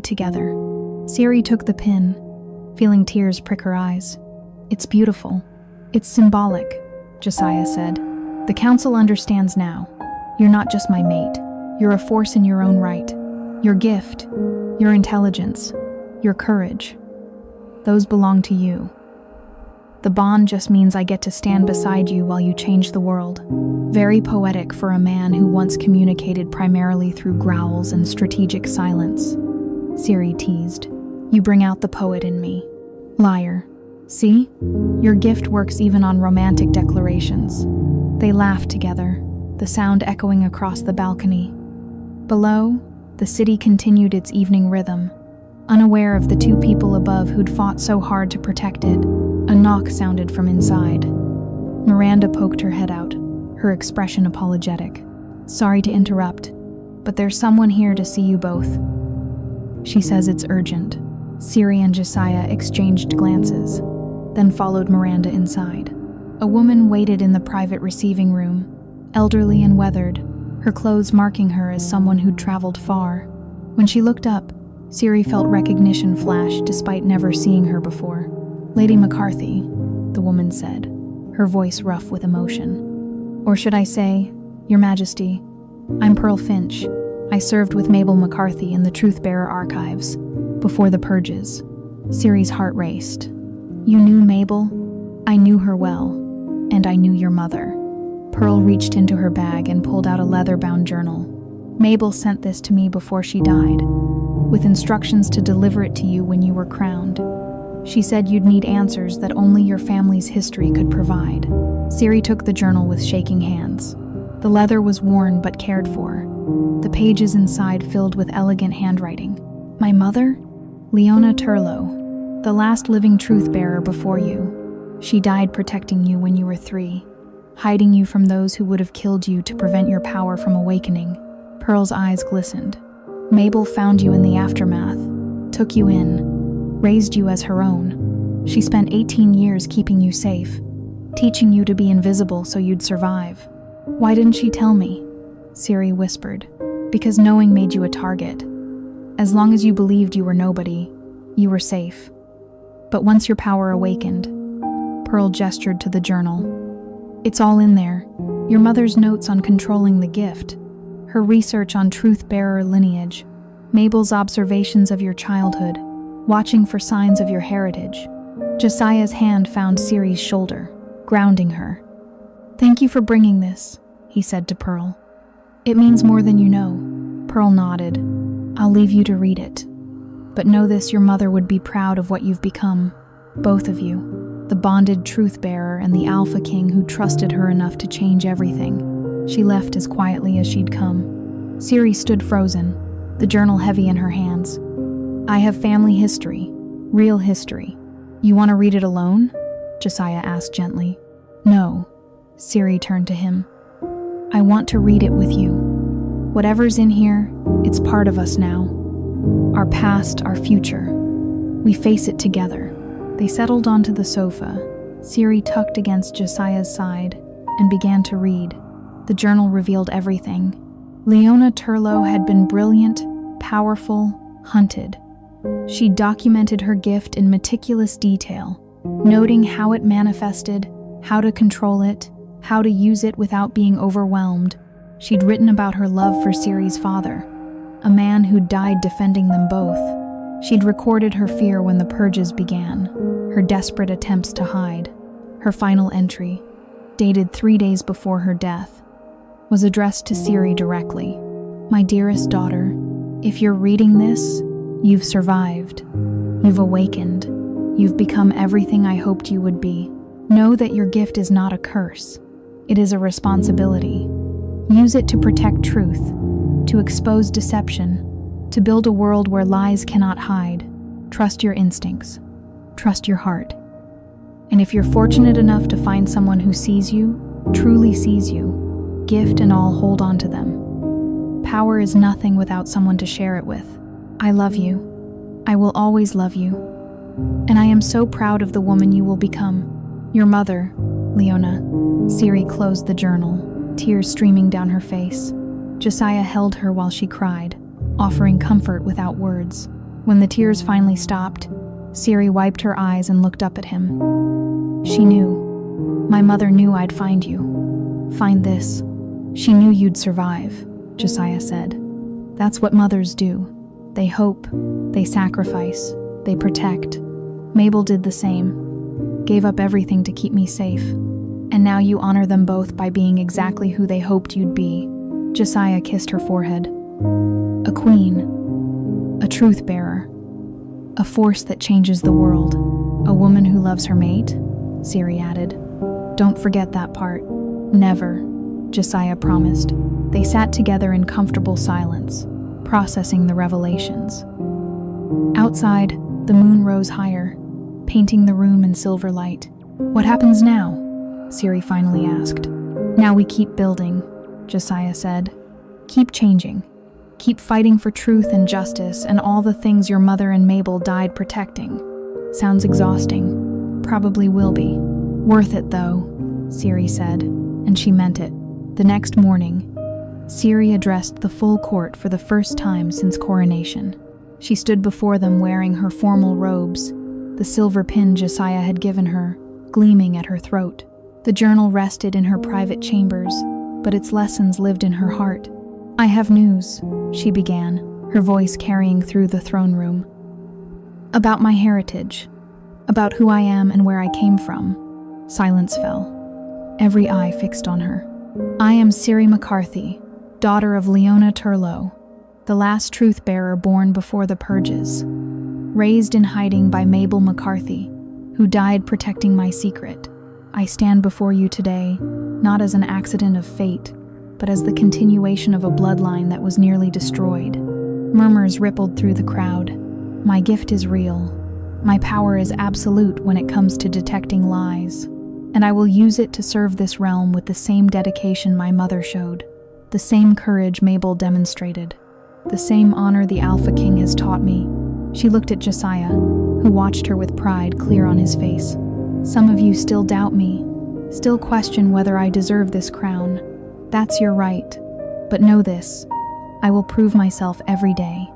A: together. Ciri took the pin, feeling tears prick her eyes. It's beautiful. It's symbolic, Josiah said. The council understands now. You're not just my mate. You're a force in your own right. Your gift, your intelligence, your courage. Those belong to you. The bond just means I get to stand beside you while you change the world. Very poetic for a man who once communicated primarily through growls and strategic silence. Ciri teased. You bring out the poet in me. Liar. See? Your gift works even on romantic declarations. They laughed together, the sound echoing across the balcony. Below, the city continued its evening rhythm. Unaware of the 2 people above who'd fought so hard to protect it, a knock sounded from inside. Miranda poked her head out, her expression apologetic. Sorry to interrupt, but there's someone here to see you both. She says it's urgent. Ciri and Josiah exchanged glances, then followed Miranda inside. A woman waited in the private receiving room, elderly and weathered, her clothes marking her as someone who'd traveled far. When she looked up, Ciri felt recognition flash despite never seeing her before. Lady McCarthy, the woman said, her voice rough with emotion. Or should I say, Your Majesty, I'm Pearl Finch. I served with Mabel McCarthy in the Truth-Bearer archives, before the purges. Ciri's heart raced. You knew Mabel? I knew her well, and I knew your mother. Pearl reached into her bag and pulled out a leather-bound journal. Mabel sent this to me before she died, with instructions to deliver it to you when you were crowned. She said you'd need answers that only your family's history could provide. Siri took the journal with shaking hands. The leather was worn but cared for, the pages inside filled with elegant handwriting. My mother? Leona Turlo, the last living truth-bearer before you. She died protecting you when you were 3, hiding you from those who would have killed you to prevent your power from awakening. Pearl's eyes glistened. Mabel found you in the aftermath, took you in, raised you as her own. She spent 18 years keeping you safe, teaching you to be invisible so you'd survive. Why didn't she tell me? Siri whispered. Because knowing made you a target. As long as you believed you were nobody, you were safe. But once your power awakened, Pearl gestured to the journal. It's all in there. Your mother's notes on controlling the gift, her research on truth-bearer lineage, Mabel's observations of your childhood, watching for signs of your heritage. Josiah's hand found Siri's shoulder, grounding her. Thank you for bringing this, he said to Pearl. It means more than you know. Pearl nodded. I'll leave you to read it. But know this, your mother would be proud of what you've become. Both of you. The bonded truth-bearer and the alpha king who trusted her enough to change everything. She left as quietly as she'd come. Siri stood frozen, the journal heavy in her hands. I have family history. Real history. You want to read it alone? Josiah asked gently. No. Siri turned to him. I want to read it with you. Whatever's in here, it's part of us now. Our past, our future. We face it together. They settled onto the sofa. Siri tucked against Josiah's side and began to read. The journal revealed everything. Leona Turlo had been brilliant, powerful, hunted. She documented her gift in meticulous detail, noting how it manifested, how to control it, how to use it without being overwhelmed. She'd written about her love for Siri's father, a man who died defending them both. She'd recorded her fear when the purges began, her desperate attempts to hide. Her final entry, dated 3 days before her death, was addressed to Siri directly. My dearest daughter, if you're reading this, you've survived. You've awakened. You've become everything I hoped you would be. Know that your gift is not a curse. It is a responsibility. Use it to protect truth, to expose deception, to build a world where lies cannot hide. Trust your instincts. Trust your heart. And if you're fortunate enough to find someone who sees you, truly sees you, gift and all, hold on to them. Power is nothing without someone to share it with. I love you. I will always love you. And I am so proud of the woman you will become. Your mother, Leona. Siri closed the journal, tears streaming down her face. Josiah held her while she cried, offering comfort without words. When the tears finally stopped, Siri wiped her eyes and looked up at him. She knew. My mother knew I'd find you. Find this. She knew you'd survive, Josiah said. That's what mothers do. They hope, they sacrifice, they protect. Mabel did the same, gave up everything to keep me safe. And now you honor them both by being exactly who they hoped you'd be. Josiah kissed her forehead. A queen, a truth bearer, a force that changes the world, a woman who loves her mate, Siri added. Don't forget that part. Never, Josiah promised. They sat together in comfortable silence, processing the revelations. Outside, the moon rose higher, painting the room in silver light. What happens now? Siri finally asked. Now we keep building, Josiah said. Keep changing. Keep fighting for truth and justice and all the things your mother and Mabel died protecting. Sounds exhausting. Probably will be. Worth it, though, Siri said, and she meant it. The next morning, Siri addressed the full court for the first time since coronation. She stood before them wearing her formal robes, the silver pin Josiah had given her, gleaming at her throat. The journal rested in her private chambers, but its lessons lived in her heart. I have news, she began, her voice carrying through the throne room. About my heritage, about who I am and where I came from. Silence fell, every eye fixed on her. I am Siri McCarthy, daughter of Leona Turlo, the last truth-bearer born before the purges. raised in hiding by Mabel McCarthy, who died protecting my secret. I stand before you today, not as an accident of fate, but as the continuation of a bloodline that was nearly destroyed. Murmurs rippled through the crowd. My gift is real. My power is absolute when it comes to detecting lies, and I will use it to serve this realm with the same dedication my mother showed, the same courage Mabel demonstrated, the same honor the Alpha King has taught me. She looked at Josiah, who watched her with pride clear on his face. Some of you still doubt me, still question whether I deserve this crown. That's your right, but know this, I will prove myself every day,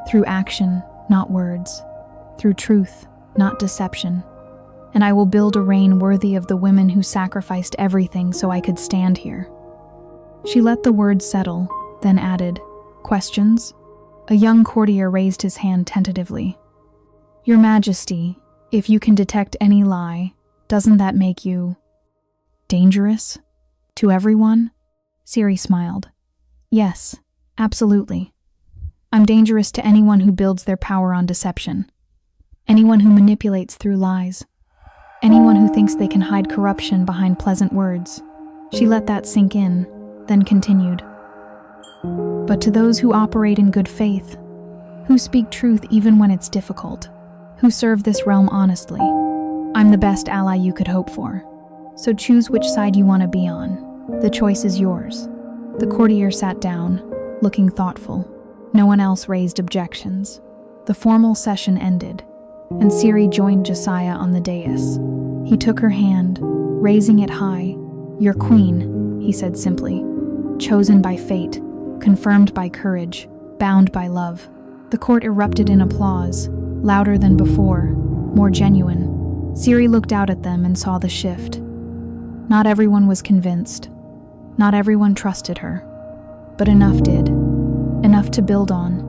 A: through action, not words, through truth, not deception, and I will build a reign worthy of the women who sacrificed everything so I could stand here. She let the words settle, then added, "Questions?" A young courtier raised his hand tentatively. "Your Majesty, if you can detect any lie, doesn't that make you dangerous? To everyone?" Siri smiled. "Yes, absolutely. I'm dangerous to anyone who builds their power on deception. Anyone who manipulates through lies. Anyone who thinks they can hide corruption behind pleasant words." She let that sink in, then continued. "But to those who operate in good faith, who speak truth even when it's difficult, who serve this realm honestly, I'm the best ally you could hope for. So choose which side you want to be on. The choice is yours." The courtier sat down, looking thoughtful. No one else raised objections. The formal session ended, and Siri joined Josiah on the dais. He took her hand, raising it high. "Your queen," he said simply, "chosen by fate, confirmed by courage, bound by love." The court erupted in applause, louder than before, more genuine. Siri looked out at them and saw the shift. Not everyone was convinced. Not everyone trusted her. But enough did. Enough to build on.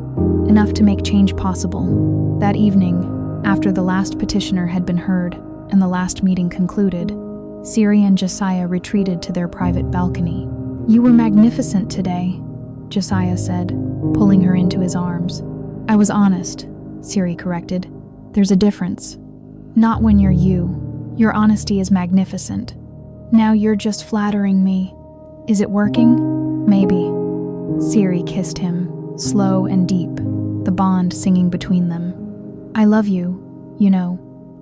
A: Enough to make change possible. That evening, after the last petitioner had been heard and the last meeting concluded, Siri and Josiah retreated to their private balcony. "You were magnificent today," Josiah said, pulling her into his arms. "I was honest," Siri corrected. "There's a difference. Not when you're you. Your honesty is magnificent. Now you're just flattering me. Is it working? Maybe." Siri kissed him, slow and deep, the bond singing between them. "I love you, you know,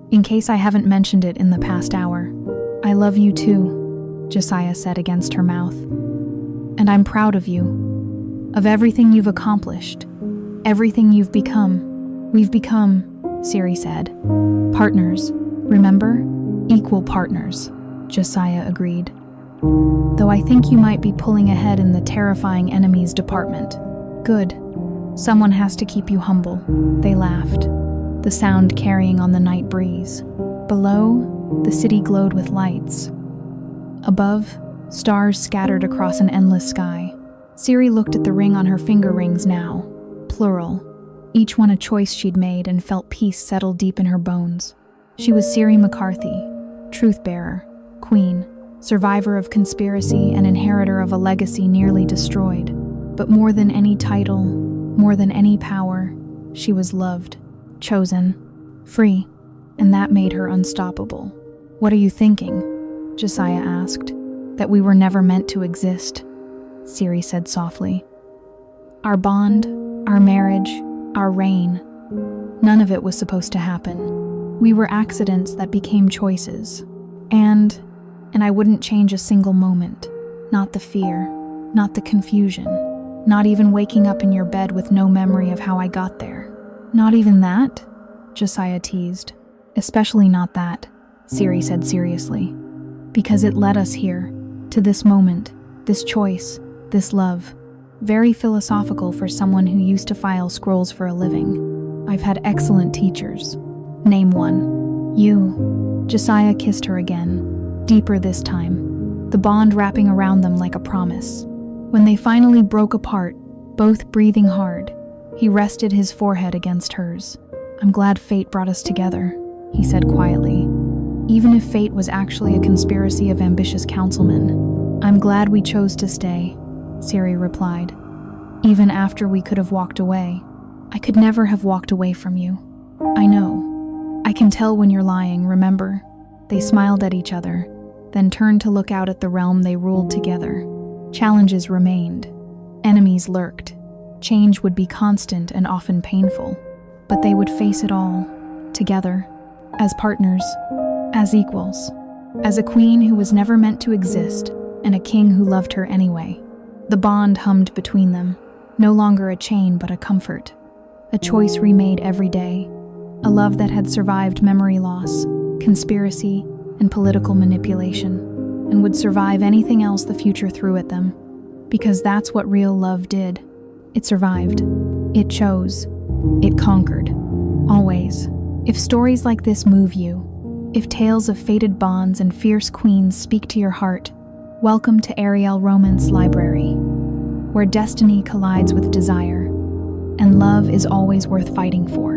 A: in case I haven't mentioned it in the past hour. I love you too," Josiah said against her mouth. "And I'm proud of you, of everything you've accomplished, everything you've become." "We've become," Siri said, "partners, remember? Equal partners," Josiah agreed. "Though I think you might be pulling ahead in the terrifying enemies department." "Good. Someone has to keep you humble," they laughed, the sound carrying on the night breeze. Below, the city glowed with lights. Above, stars scattered across an endless sky. Siri looked at the ring on her finger rings now, plural, each one a choice she'd made, and felt peace settle deep in her bones. She was Siri McCarthy, truth-bearer, queen, survivor of conspiracy and inheritor of a legacy nearly destroyed. But more than any title, more than any power, she was loved, chosen, free, and that made her unstoppable. "What are you thinking?" Josiah asked. "That we were never meant to exist," Siri said softly. "Our bond, our marriage, our reign, none of it was supposed to happen. We were accidents that became choices. And I wouldn't change a single moment. Not the fear, not the confusion, not even waking up in your bed with no memory of how I got there." "Not even that?" Josiah teased. "Especially not that," Siri said seriously. "Because it led us here, to this moment, this choice, this love." Very philosophical for someone who used to file scrolls for a living. "I've had excellent teachers." "Name one." "You." Josiah kissed her again, deeper this time, the bond wrapping around them like a promise. When they finally broke apart, both breathing hard, he rested his forehead against hers. "I'm glad fate brought us together," he said quietly. "Even if fate was actually a conspiracy of ambitious councilmen, I'm glad we chose to stay," Siri replied. "Even after we could have walked away. I could never have walked away from you." I know. I can tell when you're lying, remember? They smiled at each other, then turned to look out at the realm they ruled together. Challenges remained. Enemies lurked. Change would be constant and often painful. But they would face it all, together, as partners, as equals, as a queen who was never meant to exist, and a king who loved her anyway. The bond hummed between them, no longer a chain but a comfort, a choice remade every day, a love that had survived memory loss, conspiracy, and political manipulation, and would survive anything else the future threw at them, because that's what real love did. It survived. It chose. It conquered. Always. If stories like this move you, if tales of fated bonds and fierce queens speak to your heart, welcome to Ariel Romance Library, where destiny collides with desire, and love is always worth fighting for.